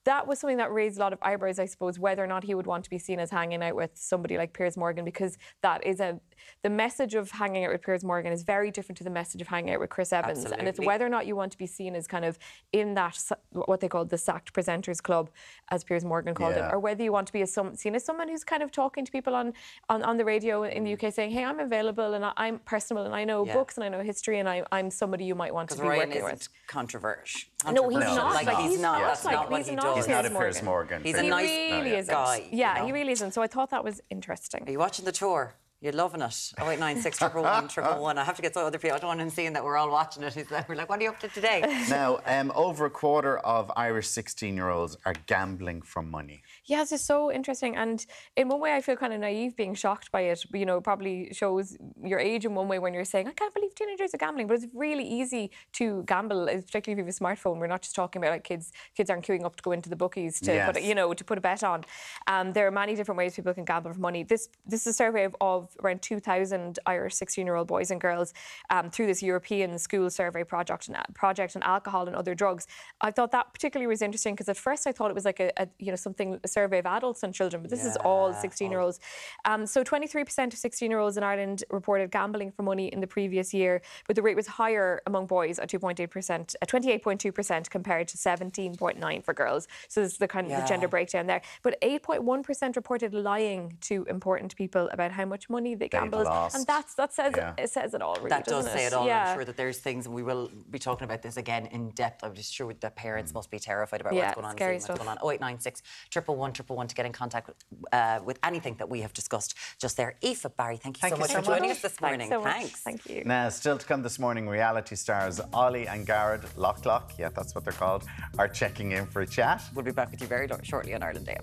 that was something that raised a lot of eyebrows, I suppose, whether or not he would want to be seen as hanging out with somebody like Piers Morgan, because that is the message of hanging out with Piers Morgan is very different to the message of hanging out with Chris Evans. Absolutely. And it's whether or not you want to be seen as kind of in that, what they call the sacked presenters club, as Piers Morgan called it, or whether you want to be seen as someone who's kind of talking to people on the radio in the UK saying, hey, I'm available and I'm personal and I know books and I know history and I'm somebody you might want to be working with. Controversial. No, he's not. Like, he's not. That's not what he's he not does. He's not a Piers Morgan. He's a nice guy. Yeah, he really isn't. So I thought that was interesting. Are you watching the tour? You're loving it. 0896 111 111. I have to get some other people. I don't want him seeing that we're all watching it. We're like, what are you up to today? Now, over a quarter of Irish 16-year-olds are gambling for money. Yeah, it's just so interesting. And in one way, I feel kind of naive being shocked by it. You know, probably shows your age in one way when you're saying, I can't believe teenagers are gambling. But it's really easy to gamble, particularly if you have a smartphone. We're not just talking about like kids aren't queuing up to go into the bookies to put a bet on. There are many different ways people can gamble for money. This is a survey of around 2,000 Irish 16-year-old boys and girls through this European school survey project on alcohol and other drugs. I thought that particularly was interesting because at first I thought it was like a survey of adults and children, but this is all 16-year-olds. So 23% of 16-year-olds in Ireland reported gambling for money in the previous year, but the rate was higher among boys at 2.8%, 28.2% compared to 17.9% for girls. So this is the kind of the gender breakdown there. But 8.1% reported lying to important people about how much money they gambled, and that says it all. Really, that does say it all. Yeah. I'm sure that there's things, and we will be talking about this again in depth. I'm just sure that parents must be terrified about what's going on. Scary what's going on. 0896 111 111 to get in contact with anything that we have discussed just there. Aoife, Barry, thank you so much for joining us this morning. Thanks. Thank you. Now, still to come this morning, reality stars Ollie and Gareth Locke, yeah, that's what they're called, are checking in for a chat. We'll be back with you very shortly on Ireland Day.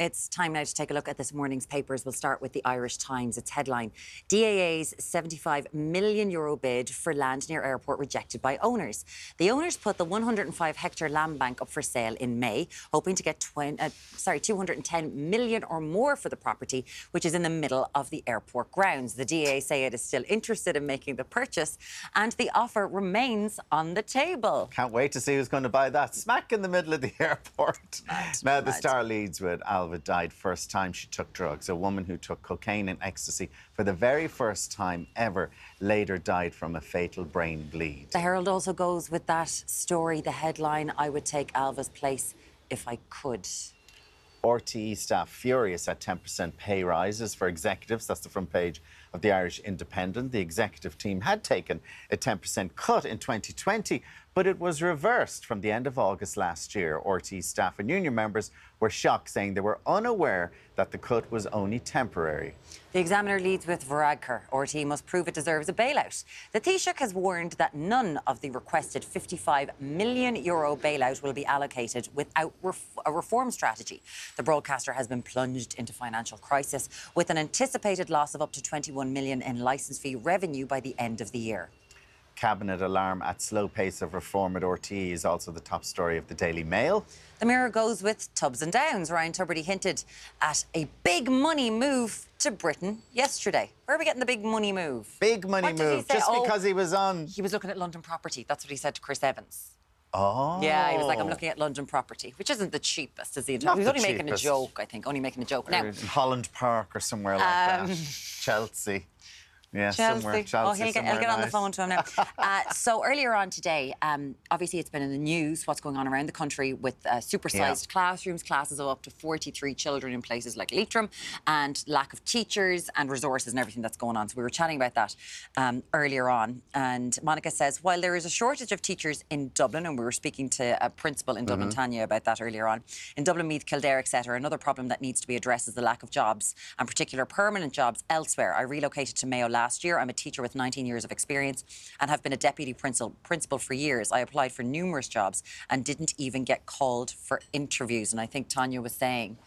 It's time now to take a look at this morning's papers. We'll start with the Irish Times. Its headline, DAA's €75 million bid for land near airport rejected by owners. The owners put the 105-hectare land bank up for sale in May, hoping to get 210 million or more for the property, which is in the middle of the airport grounds. The DAA say it is still interested in making the purchase, and the offer remains on the table. Can't wait to see who's going to buy that smack in the middle of the airport. Now, the Star leads with Alva died first time she took drugs. A woman who took cocaine and ecstasy for the very first time ever later died from a fatal brain bleed. The Herald also goes with that story, the headline, I would take Alva's place if I could. RTE staff furious at 10% pay rises for executives. That's the front page of the Irish Independent. The executive team had taken a 10% cut in 2020, but it was reversed from the end of August last year. RTE staff and union members were shocked, saying they were unaware that the cut was only temporary. The Examiner leads with Varadkar. RTE must prove it deserves a bailout. The Taoiseach has warned that none of the requested €55 million bailout will be allocated without a reform strategy. The broadcaster has been plunged into financial crisis with an anticipated loss of up to 21 million in licence fee revenue by the end of the year. Cabinet alarm at slow pace of reform at RTE is also the top story of the Daily Mail. The Mirror goes with Tubbs and Downs. Ryan Tubridy hinted at a big money move to Britain yesterday. Where are we getting the big money move? Big money move, just because he was on... He was looking at London property. That's what he said to Chris Evans. Oh. Yeah, he was like, I'm looking at London property, which isn't the cheapest, is he? He was only making a joke, I think. Only making a joke. Now, in Holland Park or somewhere like that. Chelsea. Yeah, somewhere. Chelsea, oh, he'll get on the phone to him now. So earlier on today, obviously it's been in the news what's going on around the country with supersized classrooms, classes of up to 43 children in places like Leitrim, and lack of teachers and resources and everything that's going on. So we were chatting about that earlier on. And Monica says, while there is a shortage of teachers in Dublin, and we were speaking to a principal in Dublin, Tanya, about that earlier on, in Dublin, Meath, Kildare, etc., another problem that needs to be addressed is the lack of jobs, and particular permanent jobs elsewhere. I relocated to Mayo last year. I'm a teacher with 19 years of experience and have been a deputy principal for years. I applied for numerous jobs and didn't even get called for interviews. And I think Tanya was saying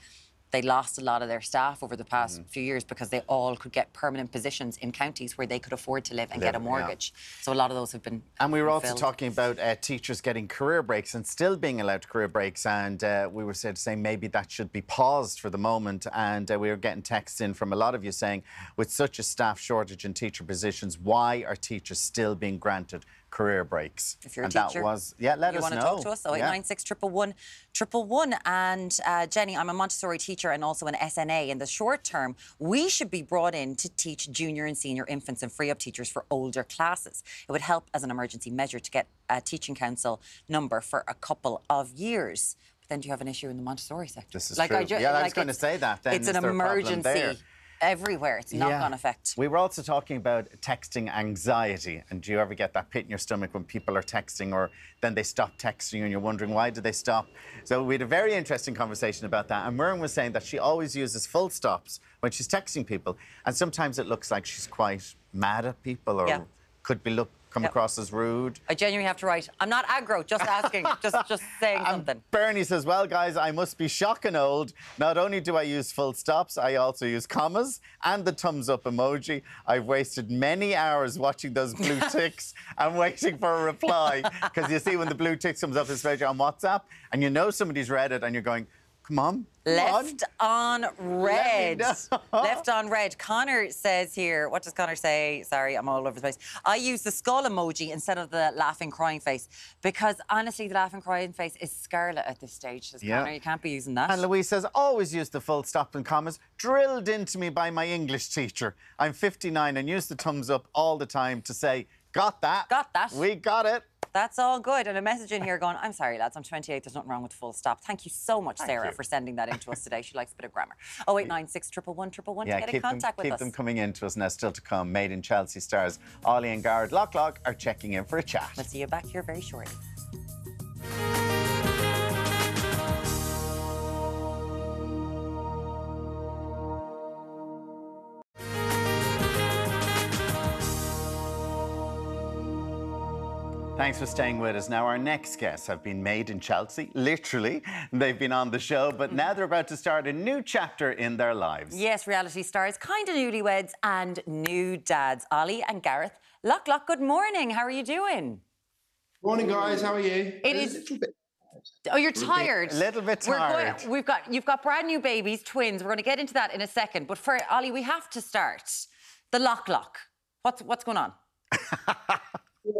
they lost a lot of their staff over the past few years because they all could get permanent positions in counties where they could afford to live and get a mortgage. So a lot of those have been And we were also filled. talking about teachers getting career breaks and still being allowed career breaks, and we were saying maybe that should be paused for the moment, and we were getting texts in from a lot of you saying, with such a staff shortage in teacher positions, why are teachers still being granted career breaks? If you're a and teacher, that was, let us know. You want to talk to us? 0896 111 111. And Jenny, I'm a Montessori teacher and also an SNA. In the short term, we should be brought in to teach junior and senior infants and free up teachers for older classes. It would help as an emergency measure to get a teaching council number for a couple of years. But then do you have an issue in the Montessori sector? This is true. I was going to say that. Then it's an emergency everywhere. It's knock-on effect. We were also talking about texting anxiety. And do you ever get that pit in your stomach when people are texting, or then they stop texting you and you're wondering, why did they stop? So we had a very interesting conversation about that. And Myrne was saying that she always uses full stops when she's texting people. And sometimes it looks like she's quite mad at people, or could be come across as rude. I genuinely have to write, I'm not aggro, just asking, just saying something. Bernie says, well, guys, I must be shocking old. Not only do I use full stops, I also use commas and the thumbs up emoji. I've wasted many hours watching those blue ticks and waiting for a reply. Because you see when the blue tick comes up, especially on WhatsApp, and you know somebody's read it and you're going, come on. Left on red. Left on red. Connor says here, what does Connor say? Sorry, I'm all over the place. I use the skull emoji instead of the laughing, crying face because honestly, the laughing, crying face is scarlet at this stage, says Connor. You can't be using that. And Louise says, always use the full stop and commas, drilled into me by my English teacher. I'm 59 and use the thumbs up all the time to say, got that. Got that. We got it. That's all good. And a message in here going, I'm sorry, lads, I'm 28. There's nothing wrong with the full stop. Thank you so much, Sarah, for sending that in to us today. She likes a bit of grammar. 0896 111 111 to get in contact with us. Keep them coming in to us. Now, still to come, Made in Chelsea stars Ollie and Gareth Locke are checking in for a chat. We'll see you back here very shortly. Thanks for staying with us. Now, our next guests have been made in Chelsea, literally. They've been on the show, but now they're about to start a new chapter in their lives. Yes, reality stars, kind of newlyweds and new dads. Ollie and Gareth Locke. Good morning. How are you doing? Morning, guys. How are you? It is. Oh, you're tired. A little bit tired. You've got brand new babies, twins. We're going to get into that in a second. But for Ollie, we have to start. The Locke. What's going on?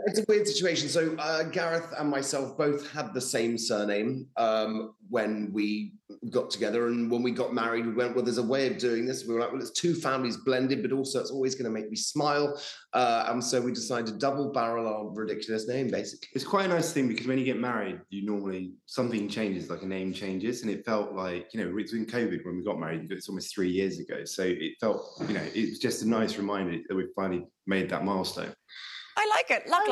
It's a weird situation. So Gareth and myself both had the same surname when we got together, and when we got married, we went, well, there's a way of doing this. We were like, well, it's two families blended, but also it's always going to make me smile. And so we decided to double barrel our ridiculous name, basically. It's quite a nice thing because when you get married, you normally, something changes, like a name changes. And it felt like, you know, it was in COVID when we got married. It's almost 3 years ago. So it felt, you know, it was just a nice reminder that we finally made that milestone. I like it. Locke.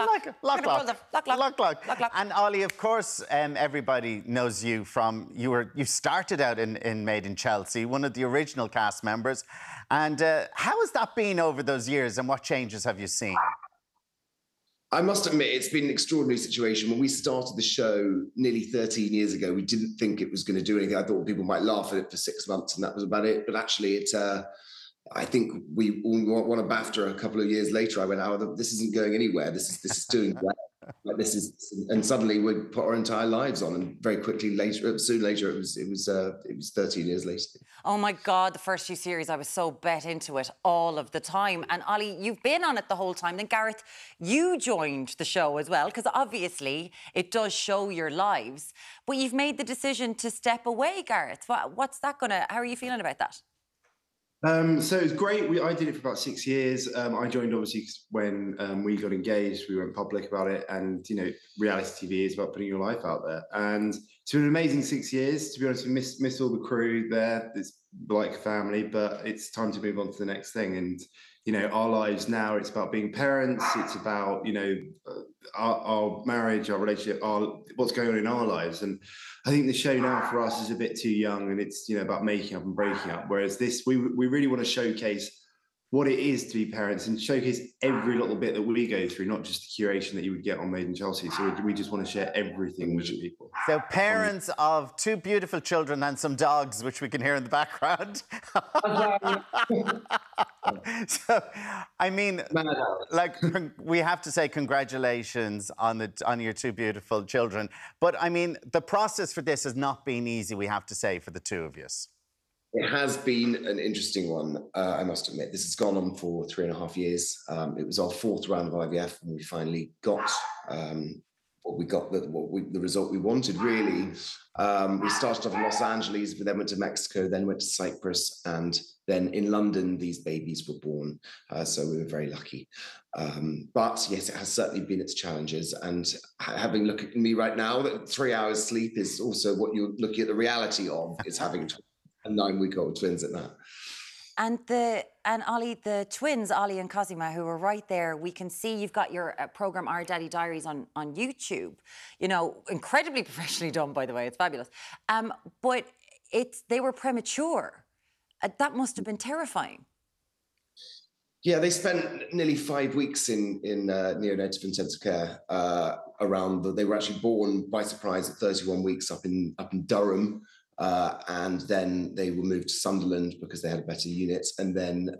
And Ollie, of course, everybody knows you from, you started out in Made in Chelsea, one of the original cast members. And how has that been over those years, and what changes have you seen? I must admit, it's been an extraordinary situation. When we started the show nearly 13 years ago, we didn't think it was going to do anything. I thought people might laugh at it for 6 months and that was about it. But actually, I think we won a BAFTA a couple of years later. I went, oh, this isn't going anywhere. This is doing well. Like and suddenly we put our entire lives on, and very quickly soon later, it was 13 years later. Oh my God, the first few series, I was so bet into it all of the time. And Ollie, you've been on it the whole time. Then Gareth, you joined the show as well, because obviously it does show your lives. But you've made the decision to step away, Gareth. What's that gonna? How are you feeling about that? So it was great. I did it for about 6 years. I joined obviously when we got engaged. We went public about it, and you know, reality TV is about putting your life out there. And it's been an amazing 6 years. To be honest, we miss all the crew there. It's like a family, but it's time to move on to the next thing. And you know, our lives now, it's about being parents. It's about, you know, our marriage, our relationship, what's going on in our lives. And I think the show now for us is a bit too young, and it's, you know, about making up and breaking up. Whereas this, we really want to showcase what it is to be parents and showcase every little bit that we go through, not just the curation that you would get on Made in Chelsea. So we just want to share everything with the people. So parents of 2 beautiful children and some dogs, which we can hear in the background. So, I mean, like, we have to say congratulations on your 2 beautiful children. But, I mean, the process for this has not been easy, we have to say, for the 2 of you. It has been an interesting one, I must admit. This has gone on for 3.5 years. It was our 4th round of IVF when we finally got the result we wanted, really. We started off in Los Angeles, but then went to Mexico, then went to Cyprus, and then in London, these babies were born. So we were very lucky. But yes, it has certainly been its challenges. And having look at me right now, that 3 hours sleep is also what you're looking at the reality of, is having a 9-week-old twins at that. And Ollie, the twins, Ollie and Cosima, who are right there, we can see you've got your programme Our Daddy Diaries on YouTube. You know, incredibly professionally done, by the way. It's fabulous. But they were premature. That must have been terrifying. Yeah, they spent nearly 5 weeks in neonatal intensive care they were actually born by surprise at 31 weeks up in Durham. And then they were moved to Sunderland because they had a better unit, and then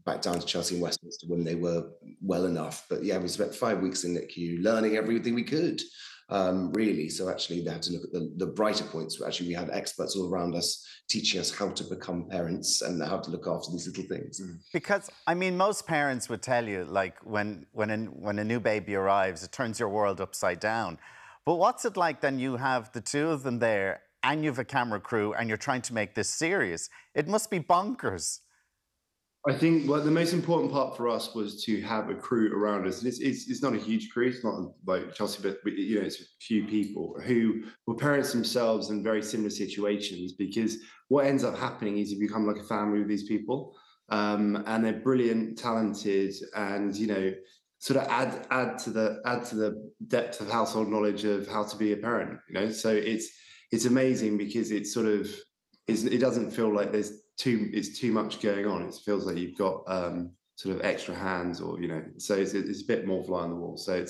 back down to Chelsea and Westminster when they were well enough. But yeah, we spent 5 weeks in NICU learning everything we could, really. So actually they had to look at the brighter points. Actually, we had experts all around us teaching us how to become parents and how to look after these little things. Because, I mean, most parents would tell you, like, when a new baby arrives, it turns your world upside down. But what's it like then you have the 2 of them there, and you have a camera crew, and you're trying to make this serious? It must be bonkers. I think the most important part for us was to have a crew around us. And it's not a huge crew. It's not like Chelsea, but you know, it's a few people who were parents themselves in very similar situations. Because what ends up happening is you become like a family with these people, and they're brilliant, talented, and you know, sort of add to the depth of household knowledge of how to be a parent. You know, so it's amazing because it doesn't feel like it's too much going on. It feels like you've got sort of extra hands, or you know, so it's a bit more fly on the wall. So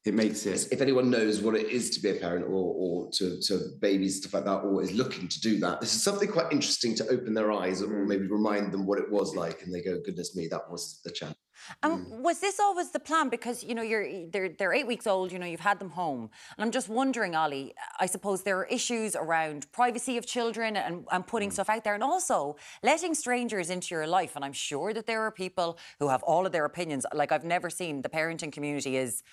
it makes it. If anyone knows what it is to be a parent or to babies, stuff like that, or is looking to do that, this is something quite interesting to open their eyes or maybe remind them what it was like, and they go, "Goodness me, that was the challenge." And was this always the plan? Because, you know, they're 8 weeks old, you know, you've had them home. And I'm just wondering, Ollie, I suppose there are issues around privacy of children and putting stuff out there, and also letting strangers into your life. And I'm sure that there are people who have all of their opinions. Like, I've never seen, the parenting community is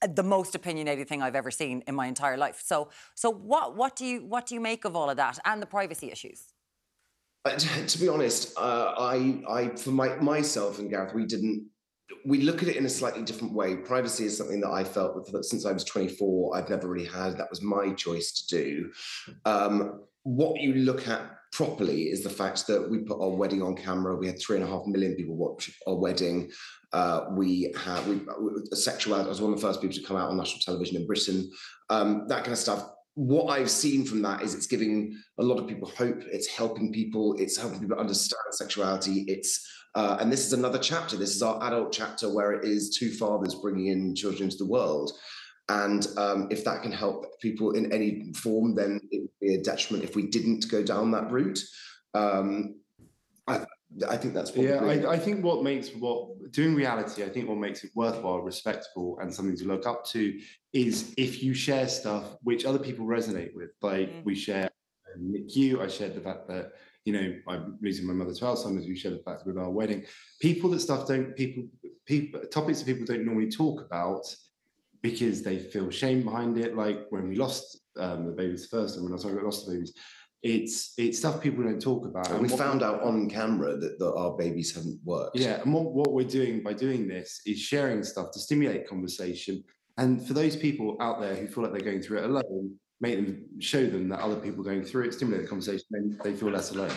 the most opinionated thing I've ever seen in my entire life. So what do you make of all of that and the privacy issues? To be honest, for myself and Gareth, we look at it in a slightly different way. Privacy is something that I felt that since I was 24, I've never really had. That was my choice to do. What you look at properly is the fact that we put our wedding on camera. We had 3.5 million people watch our wedding. Sexuality, I was one of the first people to come out on national television in Britain. That kind of stuff. What I've seen from that is it's giving a lot of people hope. It's helping people. It's helping people understand sexuality. And this is another chapter. This is our adult chapter where it is 2 fathers bringing in children into the world. And if that can help people in any form, then it would be a detriment if we didn't go down that route. I think that's probably... Yeah, I think doing reality, I think what makes it worthwhile, respectable, and something to look up to is if you share stuff which other people resonate with. Like we share NICU, I shared the fact that, you know, I'm losing my mother to Alzheimer's, we shared the fact with our wedding. Topics that people don't normally talk about because they feel shame behind it, like when we lost the babies first, and when I was talking about lost the babies, it's stuff people don't talk about. And we found out on camera that our babies hadn't worked. Yeah, and what we're doing by doing this is sharing stuff to stimulate conversation. And for those people out there who feel like they're going through it alone, show them that other people going through it, stimulate the conversation, then they feel less alone.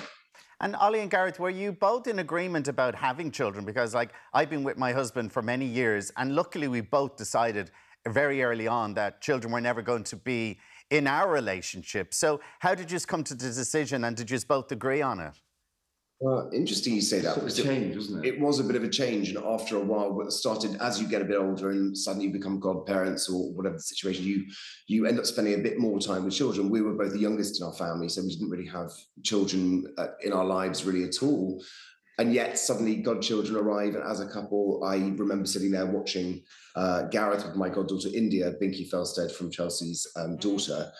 And Ollie and Gareth, were you both in agreement about having children? Because, like, I've been with my husband for many years, and luckily we both decided very early on that children were never going to be in our relationship. So how did you come to the decision, and did you both agree on it? Well, interesting you say that. It's a change, wasn't it? It was a bit of a change, and after a while, it started as you get a bit older and suddenly you become godparents or whatever the situation, you end up spending a bit more time with children. We were both the youngest in our family, so we didn't really have children in our lives really at all. And yet suddenly godchildren arrive, and as a couple, I remember sitting there watching Gareth with my goddaughter India, Binky Felstead from Chelsea's daughter.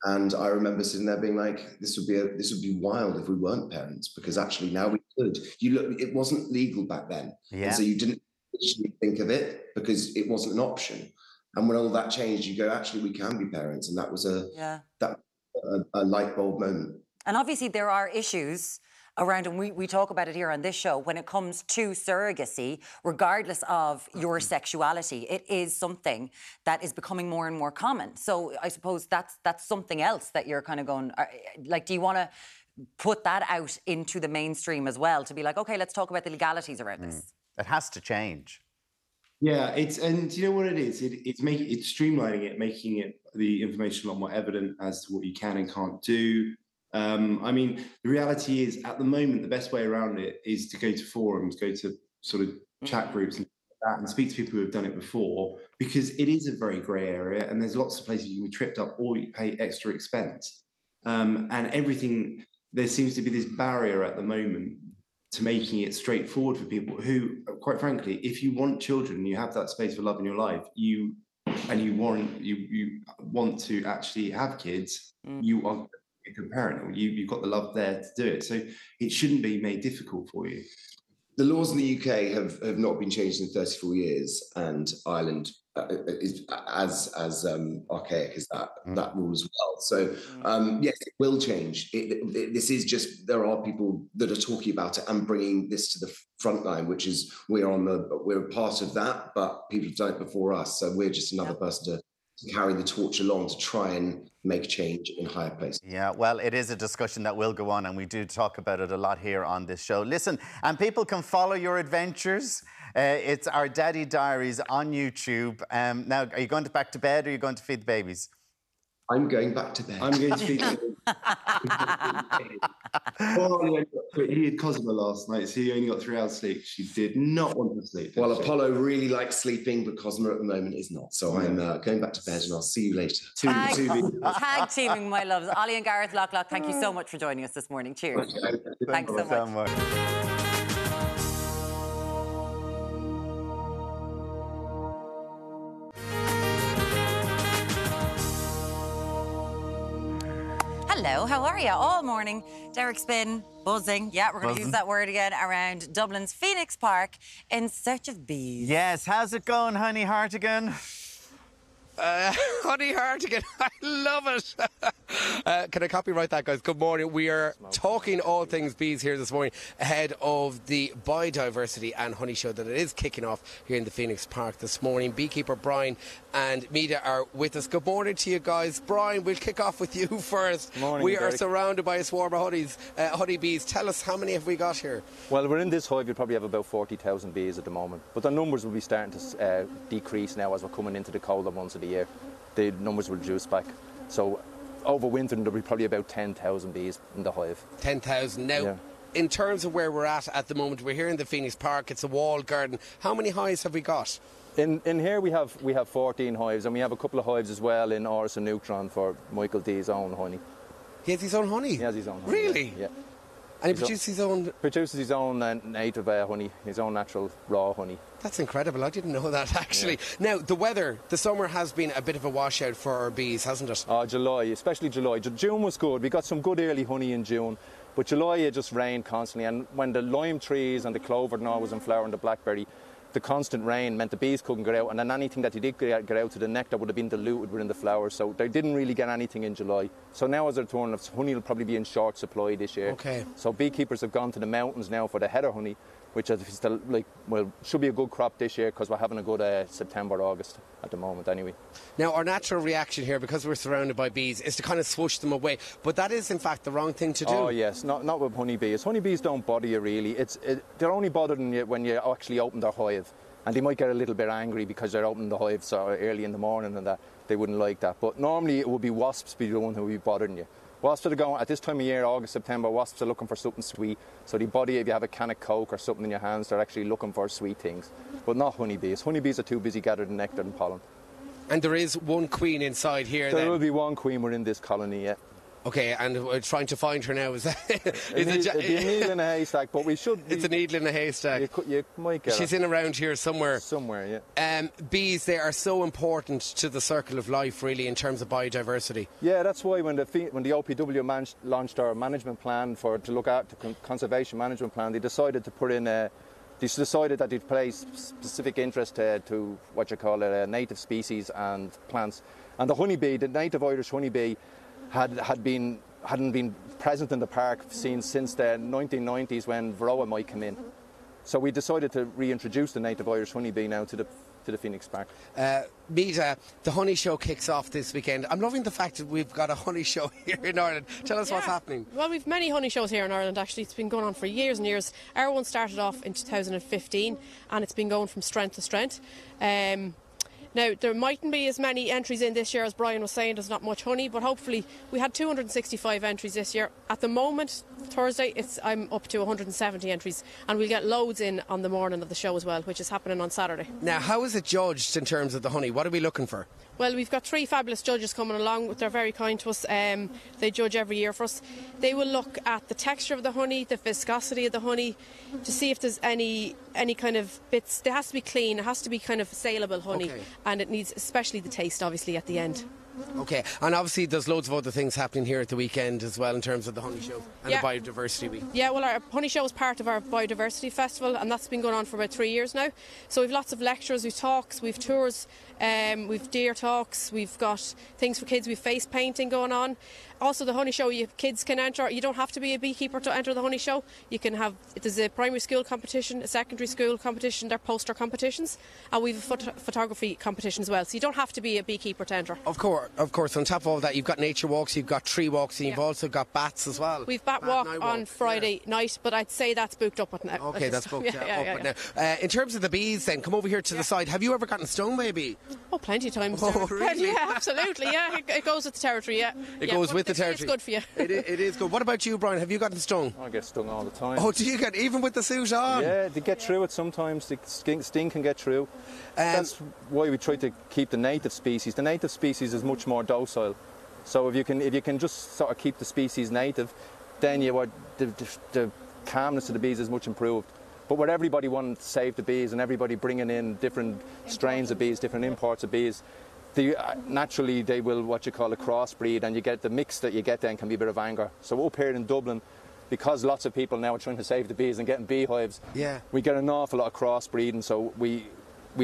And I remember sitting there being like, this would be wild if we weren't parents, because actually now we could. It wasn't legal back then. Yeah. And so you didn't actually think of it because it wasn't an option. And when all that changed, you go, actually, we can be parents. And that was a light bulb moment. And obviously there are issues around, and we talk about it here on this show, when it comes to surrogacy, regardless of your sexuality, it is something that is becoming more and more common. So I suppose that's something else that you're kind of going, like, do you want to put that out into the mainstream as well, to be like, okay, let's talk about the legalities around this? It has to change. Yeah, and you know what it is? It's streamlining it, making it the information a lot more evident as to what you can and can't do. I mean, the reality is, at the moment, the best way around it is to go to forums, go to sort of chat groups and that, and speak to people who have done it before, because it is a very grey area, and there's lots of places you can be tripped up or you pay extra expense. And everything, there seems to be this barrier at the moment to making it straightforward for people who, quite frankly, if you want children, you have that space for love in your life, you want to actually have kids, you are a good parent, you've got the love there to do it. So it shouldn't be made difficult for you. The laws in the UK have not been changed in 34 years, and Ireland is as archaic as that rule as well. So yes, it will change. This is just, there are people that are talking about it and bringing this to the front line, which is we're a part of that, but people have done it before us, so we're just another person to carry the torch along to try and make change in higher places. Yeah, well, it is a discussion that will go on, and we do talk about it a lot here on this show. Listen, and people can follow your adventures. It's our Daddy Diaries on YouTube. Now, are you going back to bed, or are you going to feed the babies? I'm going back to bed. I'm going to feed the he had Cosmo last night, so he only got 3 hours sleep. She did not want to sleep. Well, Apollo really likes sleeping, but Cosmo at the moment is not. So I'm going back to bed, and I'll see you later. Tag teaming, my loves. Ollie and Gareth Locke, thank you so much for joining us this morning. Cheers. Thanks so much. Hello, how are you? All morning, Derek's been buzzing. Yeah, we're going to use that word again, around Dublin's Phoenix Park in search of bees. Yes, how's it going, honey Hartigan? Honey Hartigan, I love it. Can I copyright that, guys? Good morning. We are talking all things bees here this morning ahead of the Biodiversity and Honey Show that it is kicking off here in the Phoenix Park this morning. Beekeeper Brian and Mida are with us. Good morning to you guys. Brian, we'll kick off with you first. Morning, we are Derek. Surrounded by a swarm of honeybees. Tell us, how many have we got here? Well, we're in this hive, you probably have about 40,000 bees at the moment, but the numbers will be starting to decrease now as we're coming into the colder months of the year. The numbers will reduce back. So over winter there'll be probably about 10,000 bees in the hive. 10,000. Now, in terms of where we're at the moment, we're here in the Phoenix Park. It's a walled garden. How many hives have we got? In here we have 14 hives, and we have a couple of hives as well in Oris and Neutron for Michael D's own honey. He has his own honey? He has his own honey. Really? Yeah. And he produces his own... Produces his own native honey, his own natural raw honey. That's incredible. I didn't know that, actually. Yeah. Now, the weather, the summer has been a bit of a washout for our bees, hasn't it? Oh, July, especially July. June was good. We got some good early honey in June. But July, it just rained constantly. And when the lime trees and the clover and all was in flower and the blackberry, the constant rain meant the bees couldn't get out. And then anything that they did get out to the nectar would have been diluted within the flowers. So they didn't really get anything in July. So now as they're turning, honey will probably be in short supply this year. Okay. So beekeepers have gone to the mountains now for the heather honey, which is still, should be a good crop this year because we're having a good September, August at the moment anyway. Now, our natural reaction here, because we're surrounded by bees, is to kind of swoosh them away. But that is, in fact, the wrong thing to do. Oh, yes. Not with honeybees. Honeybees don't bother you, really. They're only bothering you when you actually open their hive. And they might get a little bit angry because they're opening the hive so early in the morning and that. They wouldn't like that. But normally it would be wasps be the one who would be bothering you. Wasps are going, at this time of year, August, September, wasps are looking for something sweet. So the body, if you have a can of Coke or something in your hands, they're actually looking for sweet things. But not honeybees. Honeybees are too busy gathering nectar and pollen. And there is one queen inside here There will be one queen within this colony, yeah. Okay, and we're trying to find her now. It'd be a needle in a haystack, but we should... It's a needle in a haystack. You might get She's her. in around here somewhere. Somewhere, yeah. Bees, they are so important to the circle of life, really, in terms of biodiversity. Yeah, that's why when the OPW launched our management plan to look at the conservation management plan, they decided to put in they decided that they'd place specific interest to what you call native species and plants. And the honeybee, the native Irish honeybee, hadn't been present in the park since the 1990s when Varroa might come in. So we decided to reintroduce the native Irish honeybee now to the Phoenix Park. Mita, the honey show kicks off this weekend. I'm loving the fact that we've got a honey show here in Ireland. Tell us what's happening. Well, we've many honey shows here in Ireland, actually. It's been going on for years and years. Our one started off in 2015 and it's been going from strength to strength. Now, there mightn't be as many entries in this year as Brian was saying. There's not much honey, but hopefully we had 265 entries this year. At the moment, Thursday, I'm up to 170 entries, and we'll get loads in on the morning of the show as well, which is happening on Saturday. Now, how is it judged in terms of the honey? What are we looking for? Well, we've got 3 fabulous judges coming along. They're very kind to us. They judge every year for us. They will look at the texture of the honey, the viscosity of the honey, to see if there's any kind of bits. It has to be clean. It has to be kind of saleable honey, and it needs especially the taste, obviously, at the end. Okay, and obviously there's loads of other things happening here at the weekend as well in terms of the honey show and the biodiversity week. Yeah, well, our honey show is part of our biodiversity festival, and that's been going on for about 3 years now. So we've lots of lectures, we've talks, we've tours, we've deer talks, we've got things for kids, we've face painting going on. Also, the honey show, kids can enter. You don't have to be a beekeeper to enter the honey show. You can have, there's a primary school competition, a secondary school competition, they're poster competitions, and we've a photography competition as well. So you don't have to be a beekeeper to enter. Of course. On top of all that, you've got nature walks, you've got tree walks, and you've also got bats as well. We've bat walk on Friday night, but I'd say that's booked up at now. Okay, that's booked up now. In terms of the bees, then, come over here to the side. Have you ever gotten stung by a bee? Oh, plenty of times. Oh, really? Yeah, absolutely. Yeah, it goes with the territory. Yeah, it goes with the territory. It's good for you. It is good. What about you, Brian? Have you gotten stung? I get stung all the time. Oh, do you get even with the suit on? Yeah, they get through it sometimes. The sting can get through. That's why we try to keep the native species. The native species is much more docile. So if you can just sort of keep the species native, then the calmness of the bees is much improved. But where everybody wants to save the bees and everybody bringing in different strains of bees, different imports of bees, naturally they will what you call a crossbreed, and you get the mix that you get then can be a bit of anger. So up here in Dublin, because lots of people now are trying to save the bees and getting beehives, we get an awful lot of crossbreeding. So we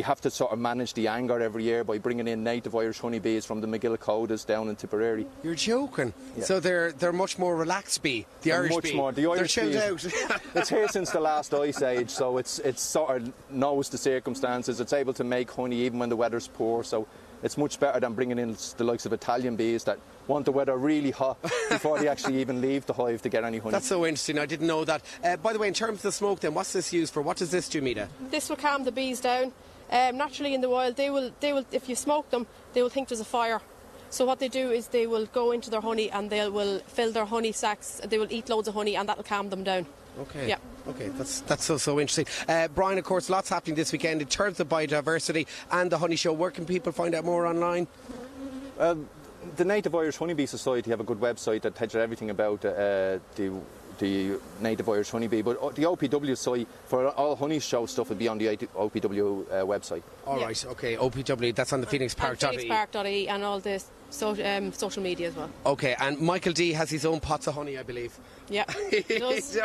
have to sort of manage the anger every year by bringing in native Irish honeybees from the McGillicuddies down in Tipperary. You're joking? Yeah. So they're much more relaxed bee, the they're Irish much bee. More. The Irish they're chilled bee out. It's here since the last ice age, so it's sort of knows the circumstances. It's able to make honey even when the weather's poor, so it's much better than bringing in the likes of Italian bees that want the weather really hot before they actually even leave the hive to get any honey. That's so interesting. I didn't know that. By the way, in terms of the smoke then, what's this used for? What does this do, Mita? This will calm the bees down. Naturally in the wild, they will, if you smoke them, they will think there's a fire. So what they do is they will go into their honey and they will fill their honey sacks. They will eat loads of honey, and that will calm them down. Okay. Yeah. Okay, that's so interesting. Brian, of course, lots happening this weekend in terms of biodiversity and the honey show. Where can people find out more online? The Native Irish Honeybee Society have a good website that tells you everything about the native Irish honeybee, but the OPW site for all honey show stuff would be on the OPW website. All right, okay, OPW, that's on the PhoenixPark.ie. PhoenixPark.ie and all the social media as well. Okay, and Michael D has his own pots of honey, I believe. Yeah, he does.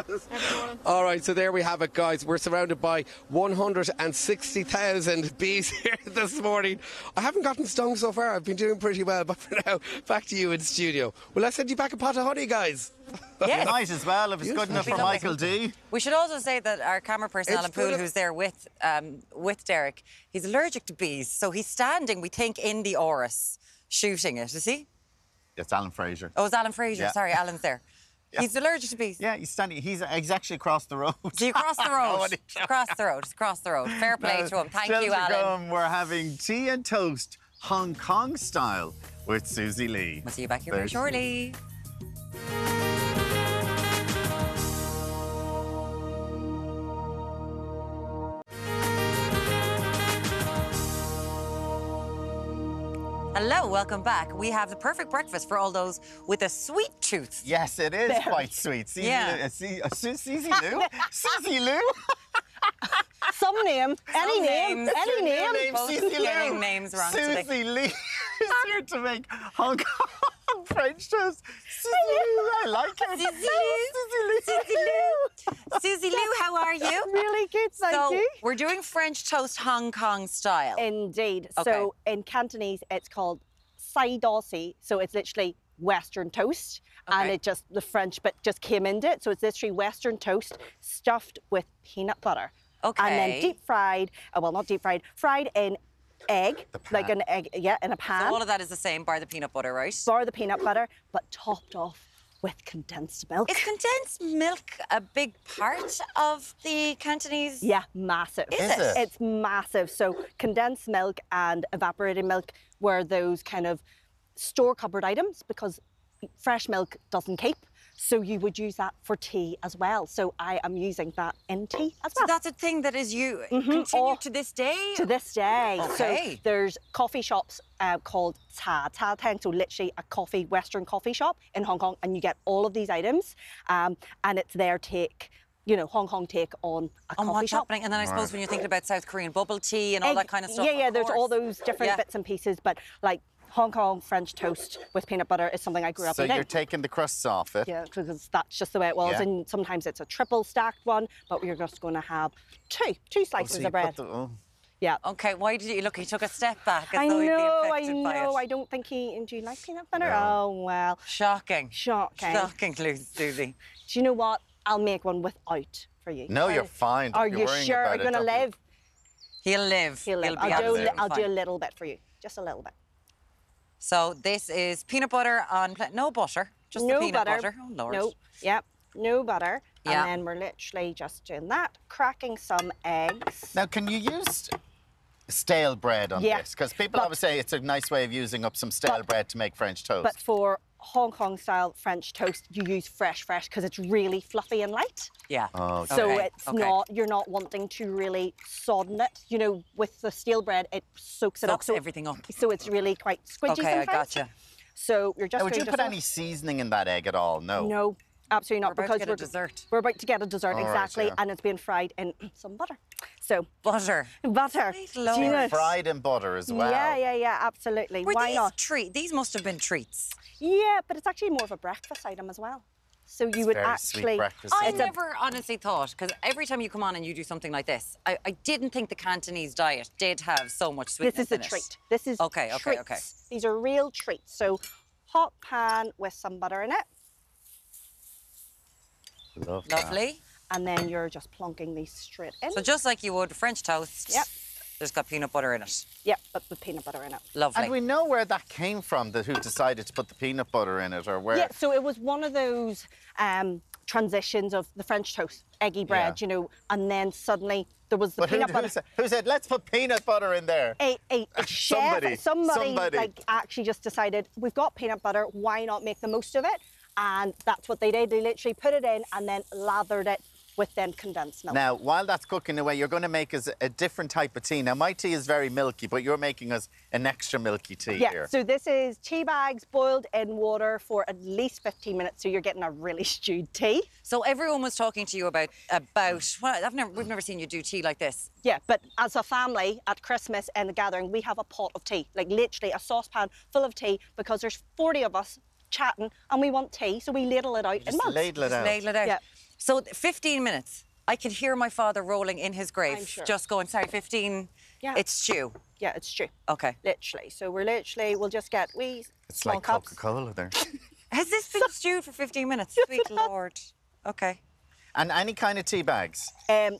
All right, so there we have it, guys. We're surrounded by 160,000 bees here this morning. I haven't gotten stung so far. I've been doing pretty well, but for now, back to you in studio. Well, let's send you back a pot of honey, guys. Yes. Nice as well, if it's good enough for Michael D. We should also say that our camera person, Alan Poole, who's there with Derek, he's allergic to bees, so he's standing, we think, in the Orus, shooting it. Is he? It's Alan Fraser. Oh, it's Alan Fraser. Yeah. Sorry, Alan's there. Yeah. He's allergic to bees. Yeah, he's standing. He's actually across the road. So you cross the road. Across the road. Fair play to him. Thank you, Alan. We're having tea and toast, Hong Kong style, with Susie Lee. We'll see you back here very shortly. Hello, welcome back. We have the perfect breakfast for all those with a sweet tooth. Yes, it is quite sweet. Susie Lou? Susie Lou? Some name, any name. Susie Lou. Getting names wrong today. Susie Lee is here to make Hong Kong French toast. Susie Lou, I like it. Susie Lou. Susie Lou, how are you? Really good, thank you. We're doing French toast Hong Kong style. Indeed. Okay. So in Cantonese, it's called sai dosi. So it's literally Western toast. And it just, the French bit just came into it. So it's literally Western toast stuffed with peanut butter. Okay. And then deep fried, well, not deep fried, fried in egg, like an egg, in a pan. So all of that is the same, bar the peanut butter, right? Bar the peanut butter, but topped off with condensed milk. Is condensed milk a big part of the Cantonese? Yeah, massive. Is it? It's massive. So condensed milk and evaporated milk were those kind of store cupboard items because fresh milk doesn't keep. So you would use that for tea as well. So I am using that in tea as well. So that's a thing that is continue to this day? To this day. Okay. So there's coffee shops called Cha Tang, so literally a Western coffee shop in Hong Kong, and you get all of these items, and it's their take, you know, Hong Kong take on a coffee what's shop. happening. And then I suppose when you're thinking about South Korean bubble tea and all that kind of stuff. Yeah, there's all those different bits and pieces, but like Hong Kong French toast with peanut butter is something I grew up eating. So you're taking the crusts off it? Yeah, because that's just the way it was. Yeah. And sometimes it's a triple stacked one, but we're just going to have two slices of bread. Yeah. Okay, why did you look? He took a step back. I As though he'd be know. affected by it. I don't think he. Do you like peanut butter? No. Oh well. Shocking. Shocking, Susie. Do you know what? I'll make one without for you. No, you're fine. Are you sure? Are you going to live? He'll live. He'll live. I'll do a little bit for you, just a little bit. So this is peanut butter on no butter, just the peanut butter. Oh Lord. No. Yep. No butter. Yeah. And then we're literally just doing that, cracking some eggs. Now, can you use stale bread on this? Because people always say it's a nice way of using up some stale bread to make French toast. But for Hong Kong style French toast, you use fresh because it's really fluffy and light. Yeah. Oh, so it's not, you're not wanting to really sodden it. You know, with the stale bread, it soaks it up. So everything up. So it's really quite squidgy sometimes. Okay, I gotcha. So you're just Would you put any seasoning in that egg at all? No. No. Absolutely not, because we're about to get a dessert. We're about to get a dessert, exactly, and it's being fried in some butter. So butter. Fried in butter as well. Yeah, absolutely. Why not? These must have been treats. Yeah, but it's actually more of a breakfast item as well. So you would actually. I never honestly thought, because every time you come on and you do something like this, I didn't think the Cantonese diet did have so much sweetness in it. This is a treat. This is okay. These are real treats. So hot pan with some butter in it. Lovely. And then you're just plonking these straight in. So just like you would French toast. Yep. There's got peanut butter in it. Yep, but with peanut butter in it. Lovely. And we know where that came from, who decided to put the peanut butter in it, or where? Yeah, so it was one of those transitions of the French toast, eggy bread, you know, and then suddenly there was the peanut butter. Who said, let's put peanut butter in there? A chef, somebody like actually just decided, we've got peanut butter, why not make the most of it? And that's what they did. They literally put it in and then lathered it with then condensed milk. Now, while that's cooking away, you're going to make us a different type of tea. Now, my tea is very milky, but you're making us an extra milky tea here. Yeah, so this is tea bags boiled in water for at least 15 minutes, so you're getting a really stewed tea. So everyone was talking to you about well, we've never seen you do tea like this. Yeah, but as a family at Christmas and the gathering, we have a pot of tea, like literally a saucepan full of tea, because there's 40 of us chatting and we want tea, so we ladle it out in mugs. Ladle it out. Yeah. So 15 minutes. I can hear my father rolling in his grave, just going, sorry, 15, it's stew. Yeah, it's stew. Okay. Literally. So we'll just get It's like Coca-Cola there. Has this been stewed for 15 minutes? Sweet Lord. Okay. And any kind of tea bags? A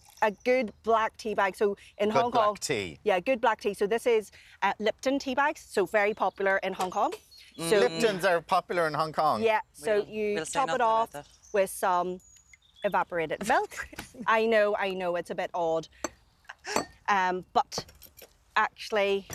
good black tea bag. So in Hong Kong. Black tea. Yeah, good black tea. So this is Lipton tea bags, so very popular in Hong Kong. So Liptons are popular in Hong Kong. Yeah, so you top it off with some evaporated milk. I know, it's a bit odd. But actually,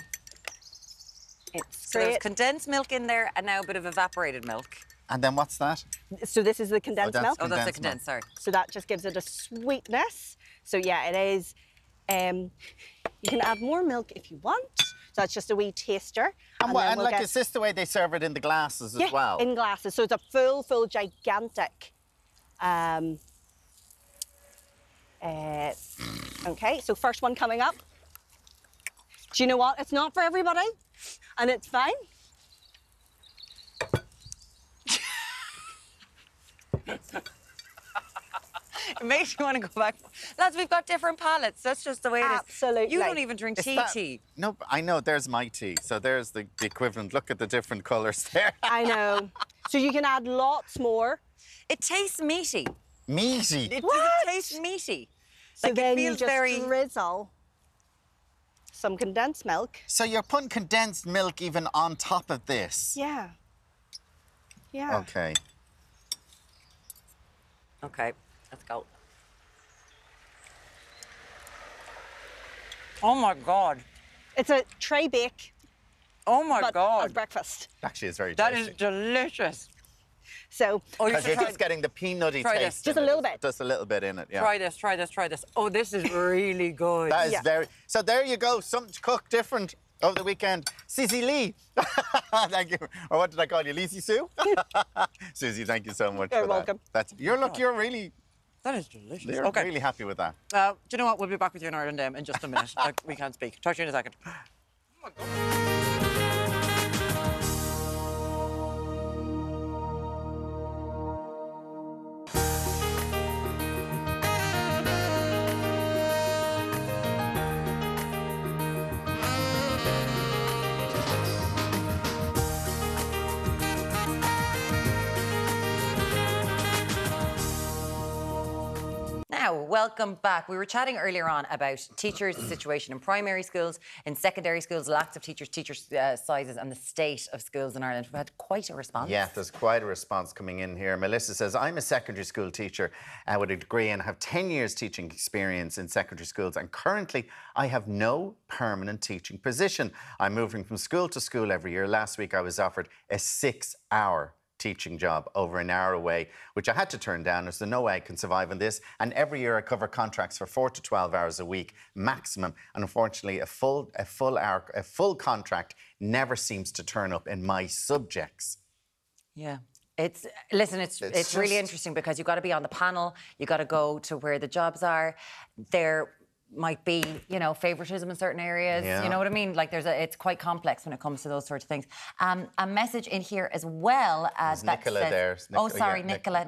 it's so great. there's condensed milk in there and now a bit of evaporated milk. And then what's that? So this is the condensed milk. Oh, that's the condensed, sorry. So that just gives it a sweetness. So yeah, it is. You can add more milk if you want. So that's just a wee taster. And like, is this the way they serve it in the glasses as well? In glasses. So it's a full, gigantic. Okay, so first one coming up. Do you know what? It's not for everybody, and it's fine. It makes me want to go back. Lads, we've got different palates. That's just the way it is. Absolutely. You don't even drink tea. No, I know. There's my tea. So there's the equivalent. Look at the different colours there. I know. So you can add lots more. It tastes meaty. Meaty? It tastes meaty. So like then it you feels just very... drizzle some condensed milk. So you're putting condensed milk even on top of this? Yeah. Yeah. Okay. Okay, let's go. Oh my God. It's a tray bake. Oh my God. As breakfast. Actually, it's very That tasty. is delicious. So, because you're just getting the peanutty taste. Just a little bit. Just a little bit in it, yeah. Try this, try this, try this. Oh, this is really good. That is very... So there you go, something to cook different over the weekend. Susie Lee. Thank you. Or what did I call you, Lizzie Sue? Susie, thank you so much You're for welcome. that. You're really... That is delicious. You're really happy with that. Do you know what? We'll be back with you in Ireland in just a minute. We can't speak. Talk to you in a second. Oh my God. Now, welcome back. We were chatting earlier on about teachers' situation in primary schools, in secondary schools, lacks of teachers, sizes, and the state of schools in Ireland. We've had quite a response. Yeah, there's quite a response coming in here. Melissa says, I'm a secondary school teacher with a degree and have 10 years teaching experience in secondary schools, and currently I have no permanent teaching position. I'm moving from school to school every year. Last week I was offered a 6-hour teaching job over an hour away, which I had to turn down. There's no way I can survive on this. And every year I cover contracts for 4 to 12 hours a week maximum. And unfortunately, a full contract never seems to turn up in my subjects. Yeah. It's really interesting because you've got to be on the panel. You've got to go to where the jobs are. There might be, you know, favoritism in certain areas. Yeah. You know what I mean? Like it's quite complex when it comes to those sorts of things. A message in here as well as that Nicola says, there. Nicola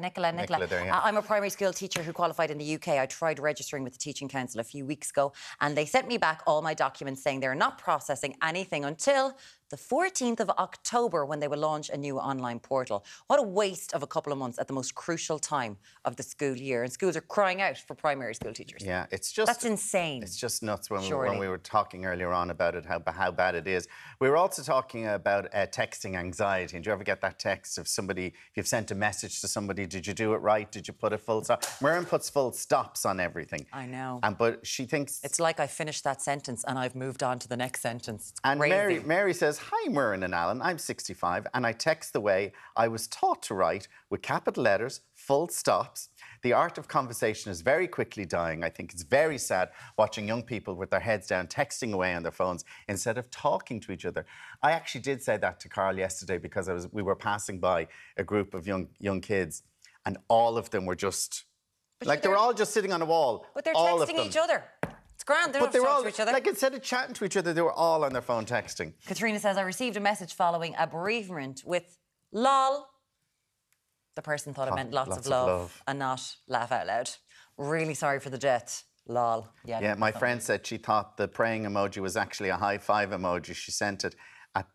there, yeah. I'm a primary school teacher who qualified in the UK. I tried registering with the Teaching Council a few weeks ago and they sent me back all my documents saying they're not processing anything until the 14th of October when they will launch a new online portal. What a waste of a couple of months at the most crucial time of the school year. And schools are crying out for primary school teachers. Yeah, it's just... That's insane. It's just nuts when we were talking earlier on about it, how bad it is. We were also talking about texting anxiety. And do you ever get that text of somebody, if you've sent a message to somebody, did you do it right? Did you put a full stop? Miriam puts full stops on everything. I know. But she thinks... It's like I finished that sentence and I've moved on to the next sentence. It's and crazy. Mary says, hi, Miriam and Alan, I'm 65 and I text the way I was taught to write with capital letters, full stops. The art of conversation is very quickly dying. I think it's very sad watching young people with their heads down texting away on their phones instead of talking to each other. I actually did say that to Carl yesterday because we were passing by a group of young kids and all of them were just... they were all just sitting on a wall. But they're texting each other. It's grand. They don't have to talk to each other. Like, instead of chatting to each other, they were all on their phone texting. Katrina says, I received a message following a bereavement with lol. The person thought it meant lots of love and not laugh out loud. Really sorry for the death. Lol. Yeah, my friend said she thought the praying emoji was actually a high five emoji. She sent it at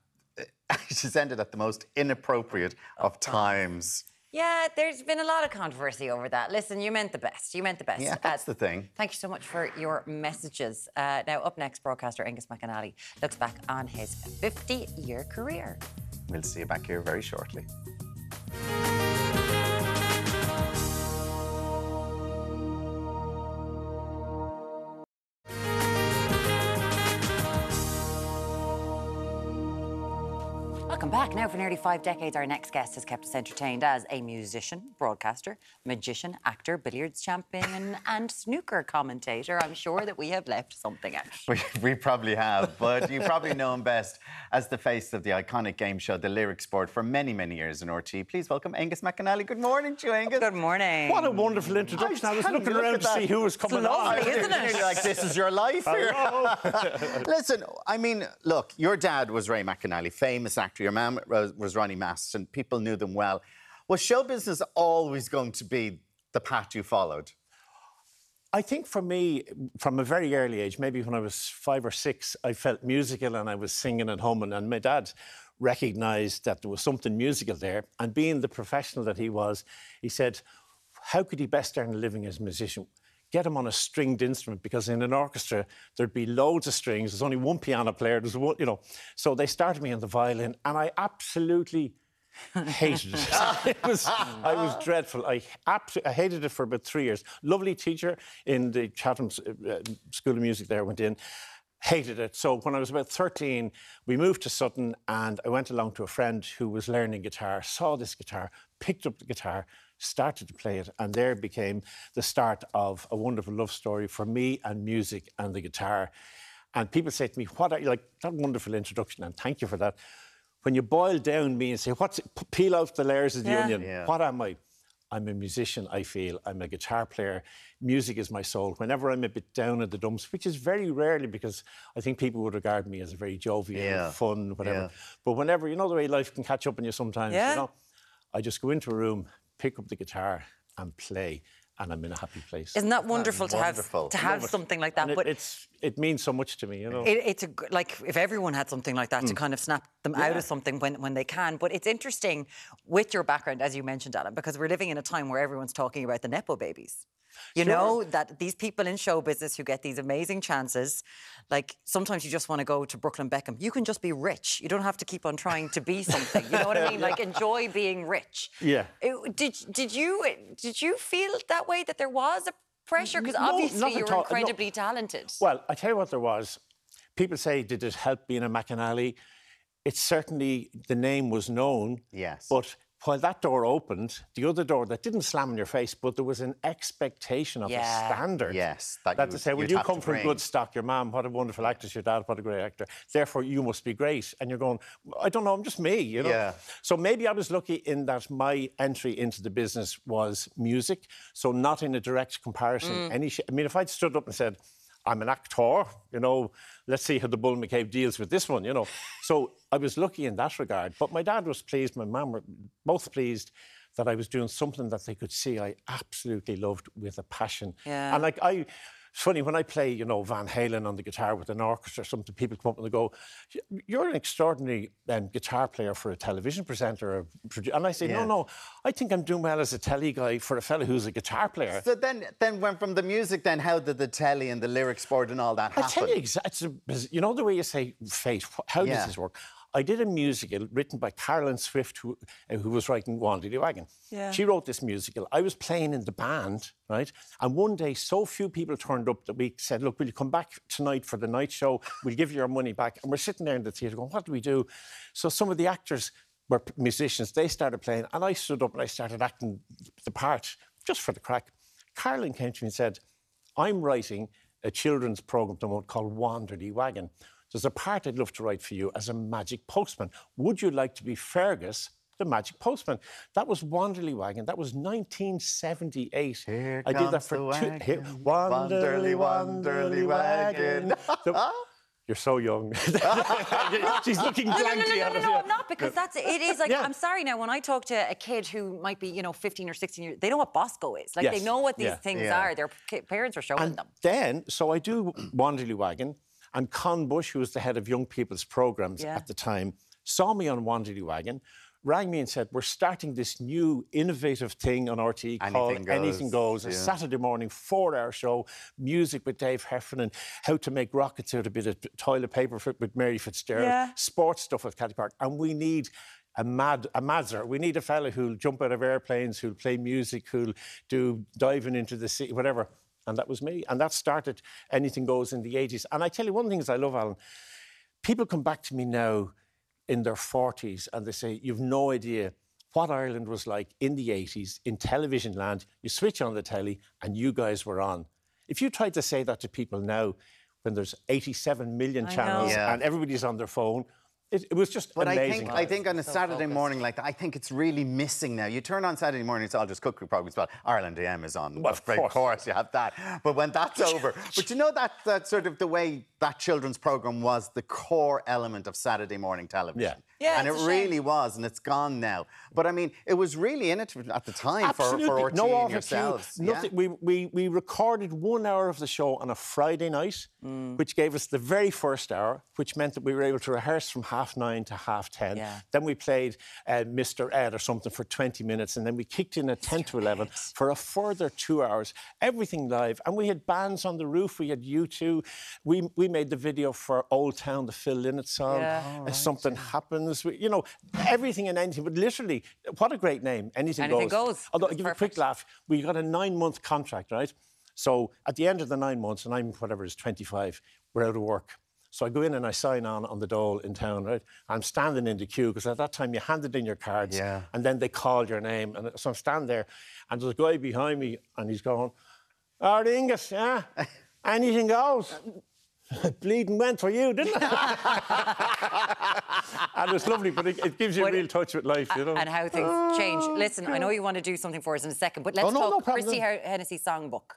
the most inappropriate of times. Yeah, there's been a lot of controversy over that. Listen, you meant the best. You meant the best. Yeah, that's the thing. Thank you so much for your messages. Now, up next, broadcaster Aonghus McAnally looks back on his 50-year career. We'll see you back here very shortly. Welcome back. Now, for nearly 5 decades, our next guest has kept us entertained as a musician, broadcaster, magician, actor, billiards champion and snooker commentator. I'm sure that we have left something out. We probably have, but you probably know him best as the face of the iconic game show, The Lyrics Board, for many, many years in RT. Please welcome Aonghus McAnally. Good morning to you, Aonghus. Good morning. What a wonderful introduction. I was looking around to see who was coming on. It's lovely, isn't it? You're like, this is your life here. Listen, I mean, look, your dad was Ray McAnally, famous actor. Your mum was Ronnie Mast, and people knew them well. Was show business always going to be the path you followed? I think for me, from a very early age, maybe when I was 5 or 6, I felt musical and I was singing and humming, and my dad recognised that there was something musical there. And being the professional that he was, he said, how could he best earn a living as a musician? Get him on a stringed instrument, because in an orchestra there'd be loads of strings. There's only one piano player. There's one, you know. So they started me on the violin, and I absolutely hated it. I was dreadful. I hated it for about 3 years. Lovely teacher in the Chatham School of Music there, went in. Hated it. So when I was about 13, we moved to Sutton, and I went along to a friend who was learning guitar, saw this guitar, picked up the guitar, started to play it, and there became the start of a wonderful love story for me and music and the guitar. And people say to me, what are you, like, that wonderful introduction, and thank you for that. When you boil down me and say, peel out the layers of the onion, what am I? I'm a musician, I feel. I'm a guitar player. Music is my soul. Whenever I'm a bit down in the dumps, which is very rarely, because I think people would regard me as a very jovial, fun, whatever. But whenever, you know the way life can catch up on you sometimes, you know, I just go into a room, pick up the guitar and play, and I'm in a happy place. Isn't that wonderful to have something like that? But it means so much to me, you know. It's like if everyone had something like that to kind of snap them out of something when they can. But it's interesting with your background, as you mentioned, Alan, because we're living in a time where everyone's talking about the Nepo babies. You know, that these people in show business who get these amazing chances, like sometimes you just want to go to Brooklyn Beckham. You can just be rich. You don't have to keep on trying to be something. You know what I mean? Like, enjoy being rich. Yeah. Did you feel that way, that there was a pressure? Because obviously you're incredibly talented. Well, I tell you what there was. People say, did it help being a McAnally? It's certainly, the name was known. Yes. But while that door opened, the other door that didn't slam in your face, but there was an expectation of a standard. Yes. That to say, well, you come from good stock, your mum, what a wonderful actress, your dad, what a great actor. Therefore, you must be great. And you're going, I don't know, I'm just me, you know? Yeah. So maybe I was lucky in that my entry into the business was music, so not in a direct comparison. I mean, if I'd stood up and said, I'm an actor, you know, let's see how the Bull McCabe deals with this one, you know. So I was lucky in that regard. But my dad was pleased, my mum were both pleased that I was doing something that they could see I absolutely loved with a passion. Yeah. And like it's funny, when I play, you know, Van Halen on the guitar with an orchestra or something, people come up and they go, you're an extraordinary guitar player for a television presenter. And I say, no, I think I'm doing well as a telly guy for a fella who's a guitar player. So then went from the music, then how did the telly and the lyrics board and all that happen? I tell you exactly, you know the way you say fate, how does this work? I did a musical written by Carolyn Swift, who was writing Wanderly Wagon. Yeah. She wrote this musical. I was playing in the band, right? And one day, so few people turned up that we said, look, will you come back tonight for the night show? We'll give you your money back. And we're sitting there in the theatre going, what do we do? So some of the actors were musicians. They started playing. And I stood up and I started acting the part, just for the crack. Carolyn came to me and said, I'm writing a children's programme called Wanderly Wagon. There's a part I'd love to write for you as a magic postman. Would you like to be Fergus, the magic postman? That was Wanderly Wagon. That was 1978. Here I did that for Wanderly, Wanderly Wagon. You're so young. She's looking blankly at us. No, not because it is like, I'm sorry now, when I talk to a kid who might be, 15 or 16 years, they know what Bosco is. Like, they know what these things are. Their parents are showing them. Then, so I do Wanderly Wagon. And Con Bush, who was the head of young people's programmes at the time, saw me on Wanderly Wagon, rang me and said, we're starting this new innovative thing on RT called Anything Goes. A Saturday morning, 4-hour show, music with Dave Heffernan, how to make rockets out of a bit of toilet paper with Mary Fitzgerald, sports stuff with Cathy Park. And we need a madzer. We need a fella who'll jump out of airplanes, who'll play music, who'll do diving into the sea, whatever. And that was me. And that started Anything Goes in the 80s. And I tell you, one of the things I love, Alan, people come back to me now in their 40s and they say, you've no idea what Ireland was like in the 80s in television land. You switch on the telly and you guys were on. If you tried to say that to people now, when there's 87 million channels and everybody's on their phone, it was just amazing. I think on a Saturday morning like that, I think it's really missing now. You turn on Saturday morning, it's all just cookery programs, but Ireland AM is on. Well, of course, you have that. But when that's over, but you know that sort of the way that children's program was the core element of Saturday morning television. Yeah, and it really was, and it's gone now. But I mean, it was really in it at the time for RTÉ and yourselves. Nothing. We recorded 1 hour of the show on a Friday night, which gave us the very first hour, which meant that we were able to rehearse from 9:30 to 10:30. Then we played Mr. Ed or something for 20 minutes, and then we kicked in at 10 to 11 for a further 2 hours, everything live. And we had bands on the roof. We had U2. We made the video for Old Town, the Phil Lynott song. Something Happens. You know, everything and anything. But literally, what a great name. Anything goes. Although, I'll give you a quick laugh. We got a 9-month contract, right? So at the end of the 9 months, and I'm whatever is 25, we're out of work. So I go in and I sign on the dole in town, right? I'm standing in the queue, because at that time you handed in your cards and then they called your name. And so I'm standing there and there's a guy behind me and he's going, Aonghus, yeah, anything goes. Bleeding went for you, didn't it? And it's lovely, but it gives you a real touch with life, you know. And how things change. Listen, I know you want to do something for us in a second, but let's talk Christy Hennessy songbook.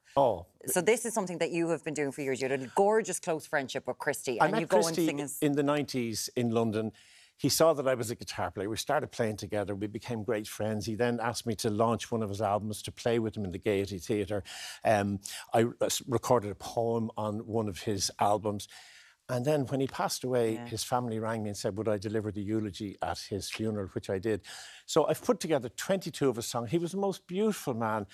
So this is something that you have been doing for years. You had a gorgeous close friendship with Christy, and you go and sing his... in the 90s in London. He saw that I was a guitar player. We started playing together. We became great friends. He then asked me to launch one of his albums, to play with him in the Gaiety Theatre. I recorded a poem on one of his albums. And then when he passed away, his family rang me and said, would I deliver the eulogy at his funeral, which I did. So I've put together 22 of his songs. He was the most beautiful man.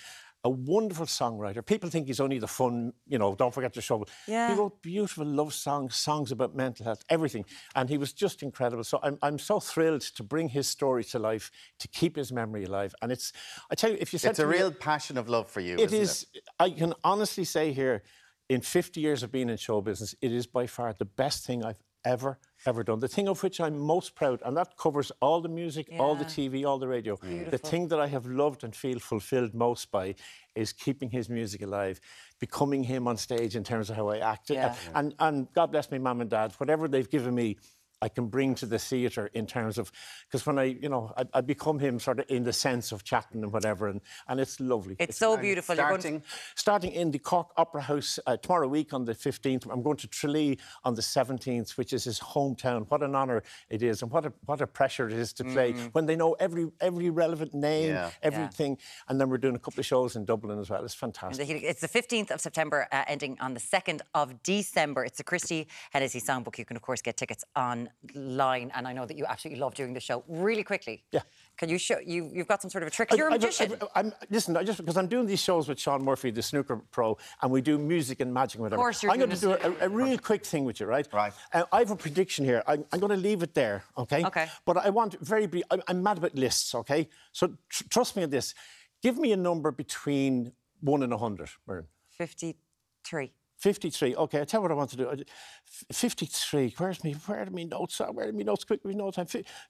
A wonderful songwriter. People think he's only the fun, you know, don't forget the shovel. He wrote beautiful love songs, songs about mental health, everything. And he was just incredible. So I'm so thrilled to bring his story to life, to keep his memory alive. And it's, I tell you, if you said it's a real passion of love for you, isn't it? I can honestly say here, in 50 years of being in show business, it is by far the best thing I've ever done. The thing of which I'm most proud, and that covers all the music, all the TV, all the radio. The thing that I have loved and feel fulfilled most by is keeping his music alive, becoming him on stage in terms of how I act. And God bless me, Mum and Dad, whatever they've given me, I can bring to the theatre in terms of, because when I become him sort of in the sense of chatting and whatever, and it's lovely. It's so beautiful. Starting in the Cork Opera House tomorrow week on the 15th. I'm going to Tralee on the 17th, which is his hometown. What an honour it is, and what a pressure it is to play when they know every relevant name, everything. And then we're doing a couple of shows in Dublin as well. It's fantastic. It's the 15th of September, ending on the 2nd of December. It's the Christy Hennessy Songbook. You can, of course, get tickets online, and I know that you absolutely love doing the show. Really quickly, can you show? You've got some sort of a trick. You're a magician. Listen, because I'm doing these shows with Sean Murphy, the snooker pro, and we do music and magic and whatever. Of course, you're I'm going to do a real quick thing with you, right? Right. I have a prediction here. I'm going to leave it there, okay? Okay. But I want very brief. I'm mad about lists, okay? So trust me on this. Give me a number between 1 and 100, Myrne. 53. 53. Okay, I tell you what I want to do. 53. Where are my notes? Where are my notes? Quick, my notes.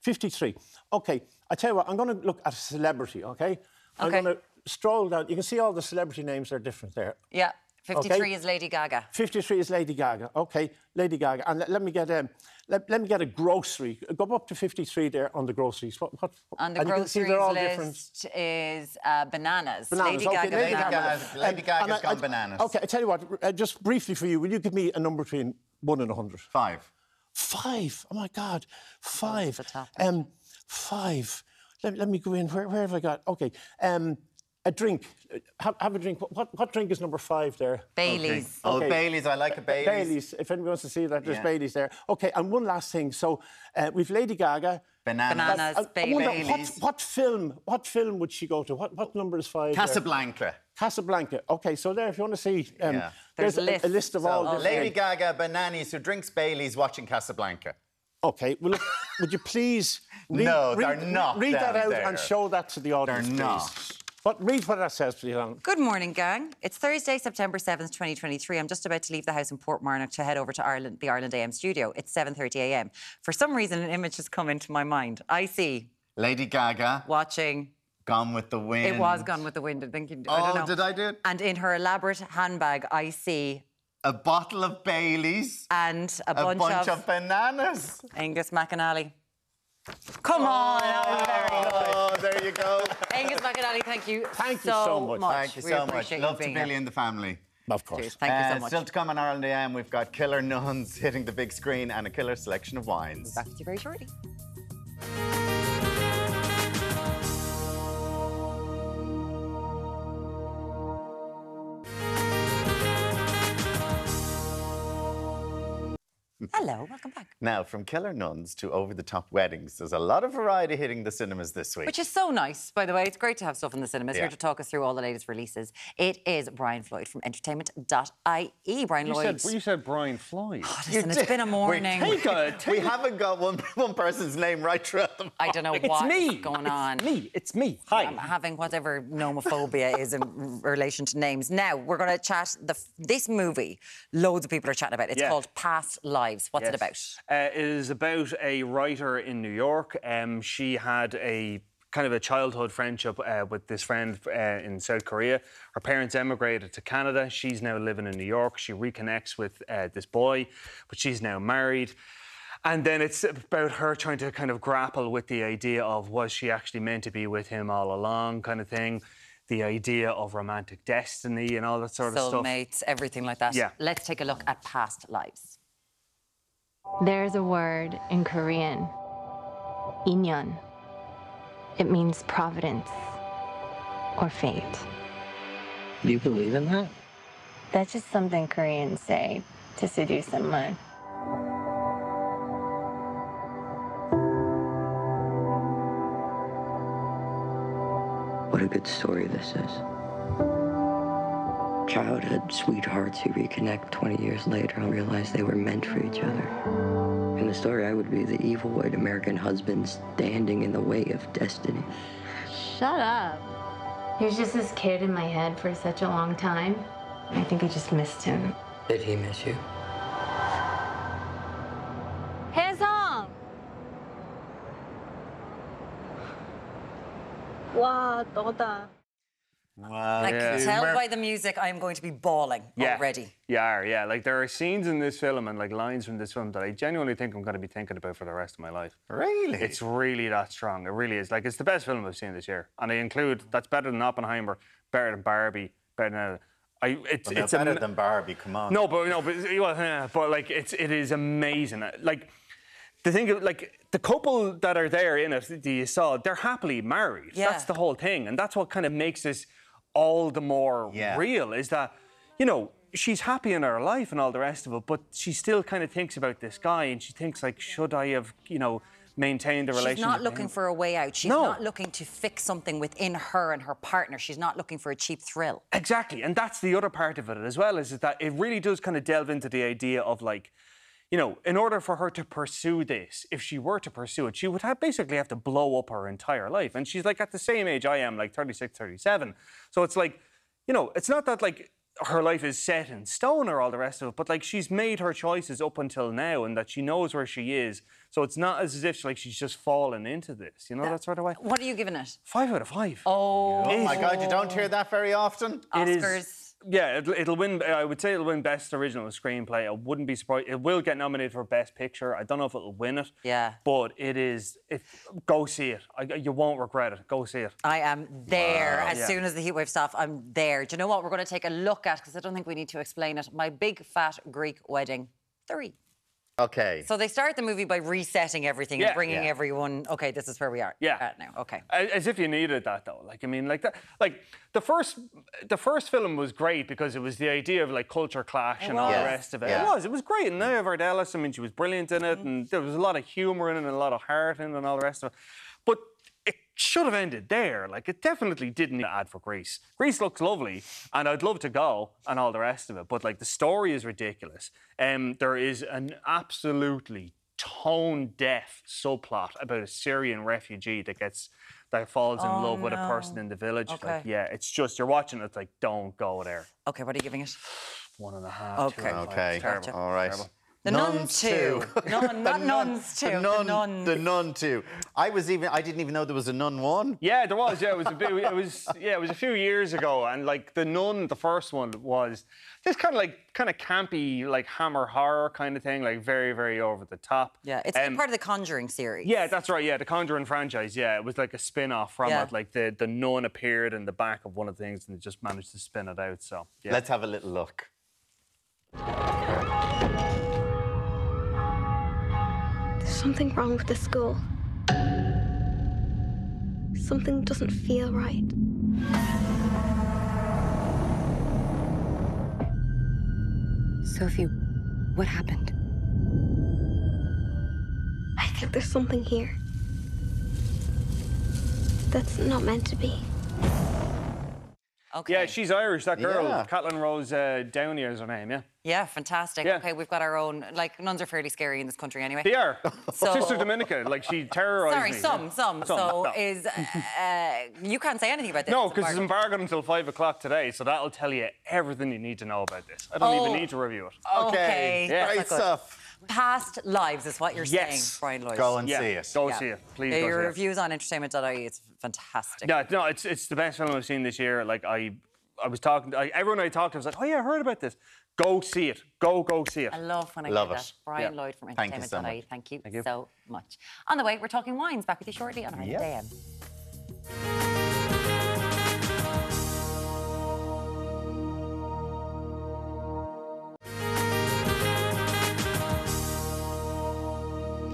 53. Okay, I tell you what. I'm going to look at a celebrity. Okay. I'm going to stroll down. You can see all the celebrity names are different there. Yeah. 53 is Lady Gaga. 53 is Lady Gaga. Okay, Lady Gaga. And let me get a grocery. Go up to 53 there on the groceries. What on the groceries list is bananas. Lady Gaga. Lady Gaga's got bananas. Okay, I tell you what. Just briefly for you, will you give me a number between 1 and 100? 5. 5. Oh my God, 5. 5. Let me go in. Where have I got? Okay. A drink. Have a drink. What drink is number 5 there? Baileys. Okay. Oh, Baileys. I like a Baileys. Baileys. If anyone wants to see that, there's Baileys there. Okay, and one last thing. So we've Lady Gaga. Bananas. Baileys. What film would she go to? What number is 5? Casablanca. Casablanca. Okay, so there, if you want to see, there's a list of all. Lady Gaga, bananas, who drinks Baileys, watching Casablanca. Okay, well, look, would you please they're not. Read that out there. and show that to the audience, They're not. please. Read what that says, please, Alan. Good morning, gang. It's Thursday, September 7th, 2023. I'm just about to leave the house in Portmarnock to head over to Ireland, the Ireland AM studio. It's 7:30 a.m. For some reason, an image has come into my mind. I see Lady Gaga watching Gone with the Wind. It was Gone with the Wind. I think I don't know. Did I do it? And in her elaborate handbag, I see a bottle of Baileys and a bunch of bananas. Aonghus McAnally. Come on! Oh, there you go. Aonghus McAnally, thank you Thank you so much. Thank you so much. Love to be in the family. Of course. Cheers. Thank you so much. Still to come on Ireland AM, we've got killer nuns hitting the big screen and a killer selection of wines. Back with you very shortly. Hello, welcome back. Now, from killer nuns to over-the-top weddings, there's a lot of variety hitting the cinemas this week. Which is so nice, by the way. It's great to have stuff in the cinemas. Yeah. Here to talk us through all the latest releases. It is Brian Floyd from entertainment.ie. Brian Lloyd. You said Brian Floyd. Oh, listen, it's been a morning. We haven't got one person's name right throughout them. I don't know what's going on. It's me. Hi. I'm having whatever nomophobia is in relation to names. Now, we're going to chat this movie. Loads of people are chatting about it. It's called Past Lives. What's it about? It is about a writer in New York. She had a kind of a childhood friendship with this friend in South Korea. Her parents emigrated to Canada. She's now living in New York. She reconnects with this boy, but she's now married. And then it's about her trying to kind of grapple with the idea of, was she actually meant to be with him all along, kind of thing. The idea of romantic destiny and all that sort of stuff. Soulmates, everything like that. Yeah. Let's take a look at Past Lives. There's a word in Korean, inyeon. It means providence or fate. Do you believe in that? That's just something Koreans say to seduce someone. What a good story this is. Childhood sweethearts who reconnect 20 years later and realize they were meant for each other. In the story, I would be the evil white American husband standing in the way of destiny. Shut up. He was just this kid in my head for such a long time. I think I just missed him. Did he miss you? 혜성! 와, 너다. Wow. I can tell by the music I'm going to be bawling already. Yeah. Like, there are scenes in this film and, like, lines from this film that I genuinely think I'm going to be thinking about for the rest of my life. Really? It's really that strong. It really is. Like, it's the best film I've seen this year. And I include, that's better than Oppenheimer, better than Barbie, better than... It's better than Barbie, come on. But like, it is amazing. Like, the thing, like, the couple that are there in it, that you saw, they're happily married. Yeah. That's the whole thing. And that's what kind of makes this all the more real, is that, you know, she's happy in her life and all the rest of it, but she still kind of thinks about this guy, and she thinks, like, should I have, you know, maintained the relationship? She's not looking for a way out. She's not looking to fix something within her and her partner. She's not looking for a cheap thrill. Exactly. And that's the other part of it as well, is that it really does kind of delve into the idea of, like, you know, in order for her to pursue this, if she were to pursue it, she would basically have to blow up her entire life. And she's, like, at the same age I am, like 36, 37. So it's like, you know, it's not that, like, her life is set in stone or all the rest of it, but, like, she's made her choices up until now, and that she knows where she is. So it's not as if, like, she's just fallen into this, you know, that sort of way. What are you giving it? 5 out of 5. Oh my God, you don't hear that very often. Oscars. Yeah, it'll win. I would say it'll win Best Original Screenplay. I wouldn't be surprised. It will get nominated for Best Picture. I don't know if it'll win it. Yeah. But it is. Go see it. You won't regret it. Go see it. I am there. Wow. As soon as the heatwave stops, I'm there. Do you know what we're going to take a look at? Because I don't think we need to explain it. My Big Fat Greek Wedding 3. Okay. So they start the movie by resetting everything and bringing everyone. Okay, this is where we are. Now. Okay. As if you needed that, though. Like, I mean, like that. Like the first film was great because it was the idea of, like, culture clash and all the rest of it. Yeah. It was great. And Nia Vardalos, I mean, she was brilliant in it, and there was a lot of humour in it and a lot of heart in it and all the rest of it. But it should have ended there. Like, it definitely didn't need an ad for Greece. Greece looks lovely, and I'd love to go and all the rest of it. But, like, the story is ridiculous. There is an absolutely tone-deaf subplot about a Syrian refugee that falls in love with a person in the village. Okay. Like, yeah, it's just, you're watching it, it's like, don't go there. Okay, what are you giving it? 1.5. Okay. 2 Okay. Terrible. All right. Terrible. The Nun 2. Not Nuns 2. The Nun 2. I didn't even know there was a Nun 1. Yeah, there was. Yeah, it was a few years ago, and like the Nun, the first one was this kind of campy, like Hammer horror kind of thing, like very, very over the top. Yeah, it's part of the Conjuring series. Yeah, that's right. Yeah, the Conjuring franchise. Yeah, it was like a spin-off from it. Like the nun appeared in the back of one of the things, and they just managed to spin it out. So yeah. Let's have a little look. There's something wrong with the school. Something doesn't feel right. Sophie, what happened? I think there's something here that's not meant to be. Okay. Yeah, she's Irish, that girl. Yeah. Caitlin Rose Downey is her name, yeah? Yeah, fantastic. Yeah. Okay, we've got our own... Like, nuns are fairly scary in this country anyway. They are. So- Sister Dominica, like, she terrorised Sorry, me. some. So No. you can't say anything about this. No, It's because it's embargoed. embargoed until 5 o'clock today, so that'll tell you everything you need to know about this. I don't even need to review it. Okay. Yeah. That's Great good. stuff. Past lives is what you're saying, Brian Lloyd. Go and see it. Go see it. Please go see Your it. reviews on entertainment.ie, it's fantastic. Yeah, no, it's the best film I've seen this year. Like, I was talking... everyone I talked to was like, oh, yeah, I heard about this. Go see it. Go see it. I love when I Love hear it. that. Brian Yeah. Lloyd from Thank you so entertainment.ie. much. Thank you, Thank you. so much. On the way, we're talking wines. Back with you shortly on Ireland AM.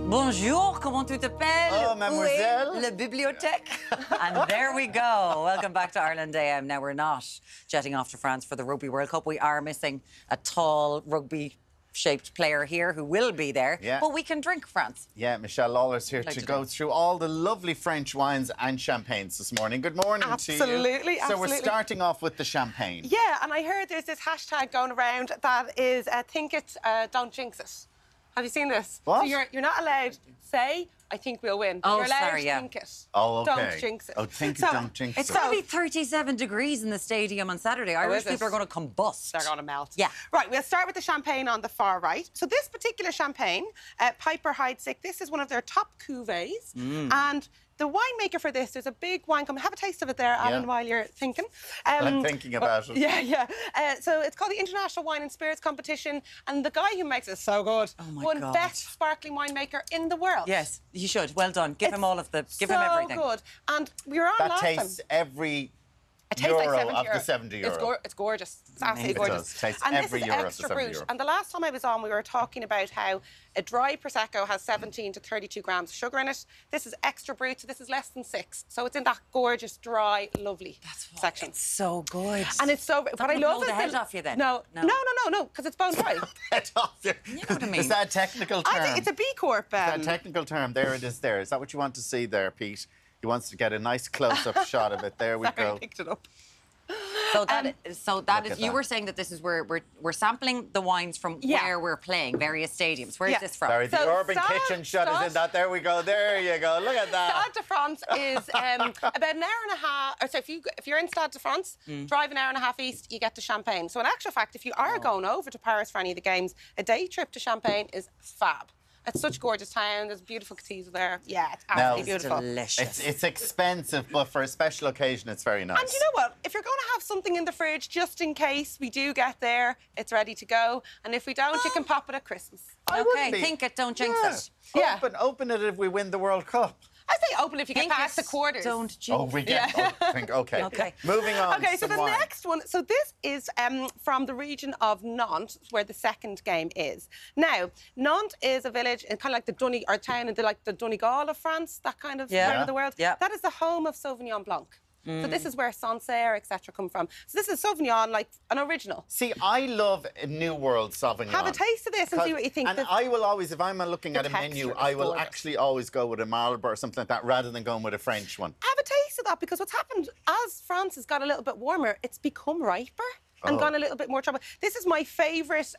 Bonjour, comment tu t'appelles? Oh, mademoiselle. Où est la bibliothèque? And there we go. Welcome back to Ireland AM. Now, we're not jetting off to France for the Rugby World Cup. We are missing a tall rugby-shaped player here who will be there. Yeah. But we can drink France. Yeah, Michelle Lawler's here Like to to go do. through all the lovely French wines and champagnes this morning. Good morning to you. Absolutely, So we're absolutely. starting off with the champagne. Yeah, and I heard there's this hashtag going around that is think it, don't jinx it. Have you seen this? What? So you're not allowed to say, I think we'll win. Oh, you're allowed sorry, to yeah. think it. Oh, okay. Don't jinx it. Oh, think it, So, don't jinx It's it. going to be 37 degrees in the stadium on Saturday. Irish is it? people are going to combust. They're going to melt. Yeah. Right, we'll start with the champagne on the far right. So this particular champagne, Piper Heidsieck, this is one of their top cuvées. And the winemaker for this, there's a big wine company. Have a taste of it there, Alan, while you're thinking. I'm thinking about it. Yeah. So it's called the International Wine and Spirits Competition, and the guy who makes it is so good. Oh my Won God. best sparkling winemaker in the world. Yes, you should. Well done. Give him all of the... Give so him everything. good. And we were on That last tastes time. every It tastes euro like 70 of euro. the 70 euro. It's gorgeous. It's absolutely It gorgeous. does. Tastes and every this is euro of the extra 70 brut. euro. And the last time I was on, we were talking about how a dry Prosecco has 17 to 32 grams of sugar in it. This is extra brut, so this is less than 6. So it's in that gorgeous, dry, lovely section. It's so good. And it's so... What I gonna love blow is the head off you then? No, No. because it's bone dry. Head off you. You know what I mean? Is that a technical term? I think it's a B Corp. Is that a technical term? There it is there. Is that what you want to see there, Pete? He wants to get a nice close-up shot of it. There we Sorry, I go. picked it up. So that Look is at you that. were saying that this is where we're sampling the wines from where we're playing, various stadiums. Where's this from? Sorry, the So Urban Kitchen shot is in that. There we go. There you go. Look at that. Stade de France is about an hour and a half. Or so if you're in Stade de France, drive an hour and a half east, you get to Champagne. So in actual fact, if you are going over to Paris for any of the games, a day trip to Champagne is fab. It's such a gorgeous town. There's a beautiful cathedral there. Yeah, it's absolutely beautiful. Delicious. It's expensive, but for a special occasion, it's very nice. And you know what? If you're going to have something in the fridge, just in case we do get there, it's ready to go. And if we don't, you can pop it at Christmas. Okay, think it, don't jinx it. Yeah. Open it if we win the World Cup. I say open if you get past the quarters. Don't jinx. Oh, we get. Okay. Okay. Moving on. Okay, so some the wine. next one. So this is from the region of Nantes, where the second game is. Now, Nantes is a village, kind of like the town in the Donegal of France, that kind of part of the world. Yeah. That is the home of Sauvignon Blanc. So this is where Sancerre, etc., come from. So this is Sauvignon, like an original. See, I love a New World Sauvignon. Have a taste of this and see what you think. And I will always, if I'm looking at a texture menu, is I will gorgeous. actually always go with a Marlborough or something like that rather than going with a French one. Have a taste of that, because what's happened as France has got a little bit warmer, it's become riper. and gone a little bit more trouble. This is my favourite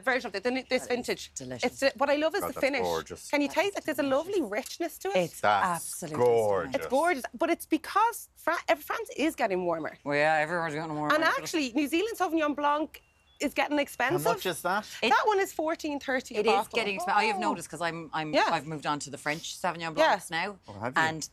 version of it, this vintage. Delicious. What I love is the finish. Gorgeous. Can you taste it? There's a lovely richness to it. It's absolutely gorgeous. It's gorgeous, but it's because France is getting warmer. Well, yeah, everyone's getting warmer. And actually, New Zealand Sauvignon Blanc is getting expensive. How much is that? That one is $14.30 a It bottle. is getting expensive. I have noticed because I've moved on to the French Sauvignon Blancs now, have you? and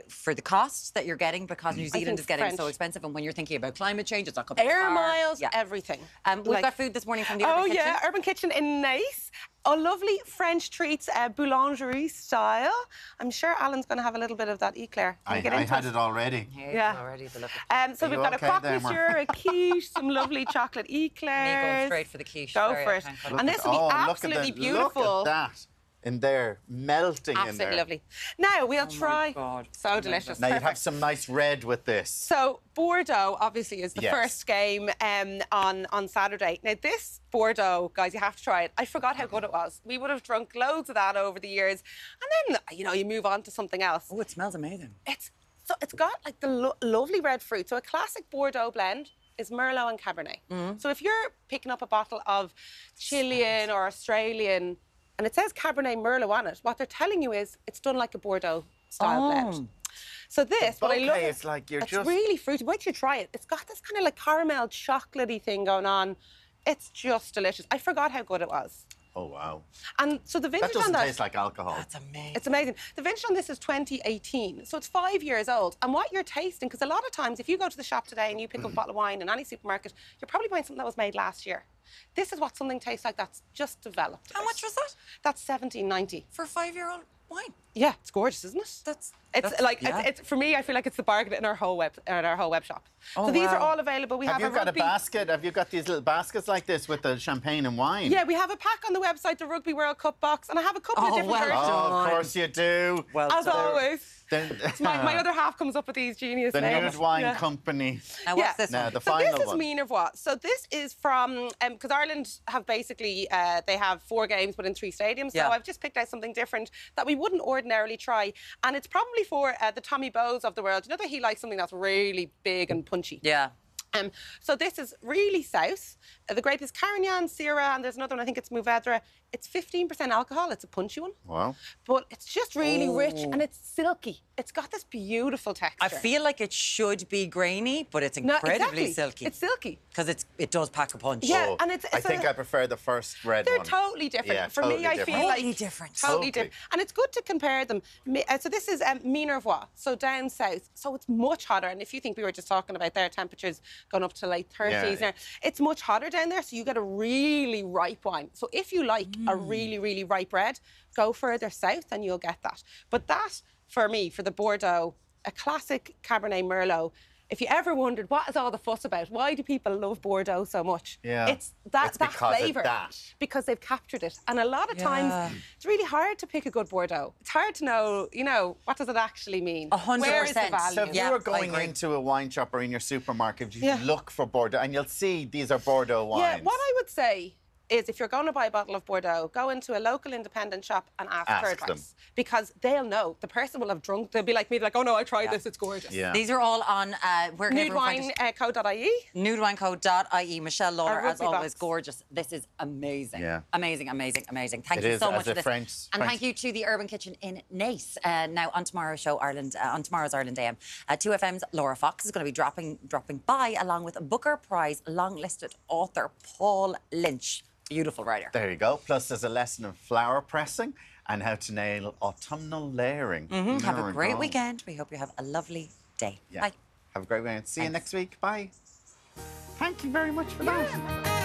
for the costs that you're getting because New Zealand is getting French. so expensive, and when you're thinking about climate change, it's not coming. Air miles, everything. We've got food this morning from the Urban Kitchen. Oh yeah, Urban Kitchen in Nice. Oh, lovely French treats, boulangerie style. I'm sure Alan's going to have a little bit of that eclair. I had it already. Yeah. Already the look. So we've got a croque monsieur, a quiche, some lovely chocolate eclairs. Me going straight for the quiche. Go for it. And this will be absolutely beautiful. Look at that. In there, melting in there. Absolutely lovely. Now we'll try. God. So delicious. Now you Perfect. have some nice red with this. So Bordeaux obviously is the first game on Saturday. Now this Bordeaux, guys, you have to try it. I forgot how good it was. We would have drunk loads of that over the years, and then you move on to something else. Oh, it smells amazing. It's got like the lovely red fruit. So a classic Bordeaux blend is Merlot and Cabernet. So if you're picking up a bottle of Chilean or Australian, and it says Cabernet Merlot on it, what they're telling you is it's done like a Bordeaux style blend. So this, what I love is like it's really fruity. Wait till you try it. It's got this kind of like caramel chocolatey thing going on. It's just delicious. I forgot how good it was. Oh, wow. And so the vintage that doesn't on that taste like alcohol. That's amazing. It's amazing. The vintage on this is 2018, so it's 5 years old. And what you're tasting, because a lot of times if you go to the shop today and you pick up a bottle of wine in any supermarket, you're probably buying something that was made last year. This is what something tastes like that's just developed. How much was that? That's $17.90 for a 5-year-old wine. Yeah, it's gorgeous, isn't it? It's for me. I feel like it's the bargain in our whole web shop. Oh, so these are all available. We have have you got a basket? Have you got these little baskets like this with the champagne and wine? Yeah, we have a pack on the website, the Rugby World Cup box, and I have a couple of different versions. Oh, of course you do. Well, as always. Then, my other half comes up with these genius names. Nude Wine Company. Now, what's this one? The final this is one. Minervois. So this is from, because Ireland have basically, they have 4 games but in 3 stadiums. So I've just picked out something different that we wouldn't ordinarily try. And it's probably for the Tommy Bowes of the world. You know that he likes something that's really big and punchy. Yeah. So this is really south. The grape is Carignan, Syrah, and there's another one, I think it's Mourvedre. It's 15% alcohol. It's a punchy one. Wow. But it's just really rich and it's silky. It's got this beautiful texture. I feel like it should be grainy, but it's incredibly silky. It's silky. Because it does pack a punch. Yeah, and it's I think I prefer the first red They're one. totally different. Yeah, For totally me, I different. feel like... Totally different. Totally different. And it's good to compare them. So this is Minervois, so down south. So it's much hotter. And if you think we were just talking about their temperatures going up to late 30s now, it's much hotter down there, so you get a really ripe wine. So if you like a really, really ripe red, go further south and you'll get that. But that, for me, for the Bordeaux, a classic Cabernet Merlot. If you ever wondered what is all the fuss about, why do people love Bordeaux so much? Yeah. It's that flavour. That. Because they've captured it. And a lot of times, it's really hard to pick a good Bordeaux. It's hard to know, what does it actually mean? 100%. Where is the value? So if you were going into a wine shop or in your supermarket, you look for Bordeaux and you'll see these are Bordeaux wines. Yeah, what I would say is if you're going to buy a bottle of Bordeaux, go into a local independent shop and ask for advice. Because they'll know. The person will have drunk. They'll be like me, like, oh no, I tried this, it's gorgeous. Yeah. These are all on where can everyone find it? Nudewineco.ie. Nudewineco.ie. Michelle Lawler, as always, box. gorgeous. This is amazing. Yeah. Amazing, amazing, amazing. Thank you is, so much as for a this. French- And thank you to the Urban Kitchen in Nice. Now, on tomorrow's show, on tomorrow's Ireland AM, 2FM's Laura Fox is going to be dropping by along with Booker Prize long-listed author Paul Lynch. Beautiful writer. There you go. Plus, there's a lesson of flower pressing and how to nail autumnal layering. Have a great weekend. We hope you have a lovely day. Bye. Have a great weekend. See you next week. Bye. Thank you very much for that.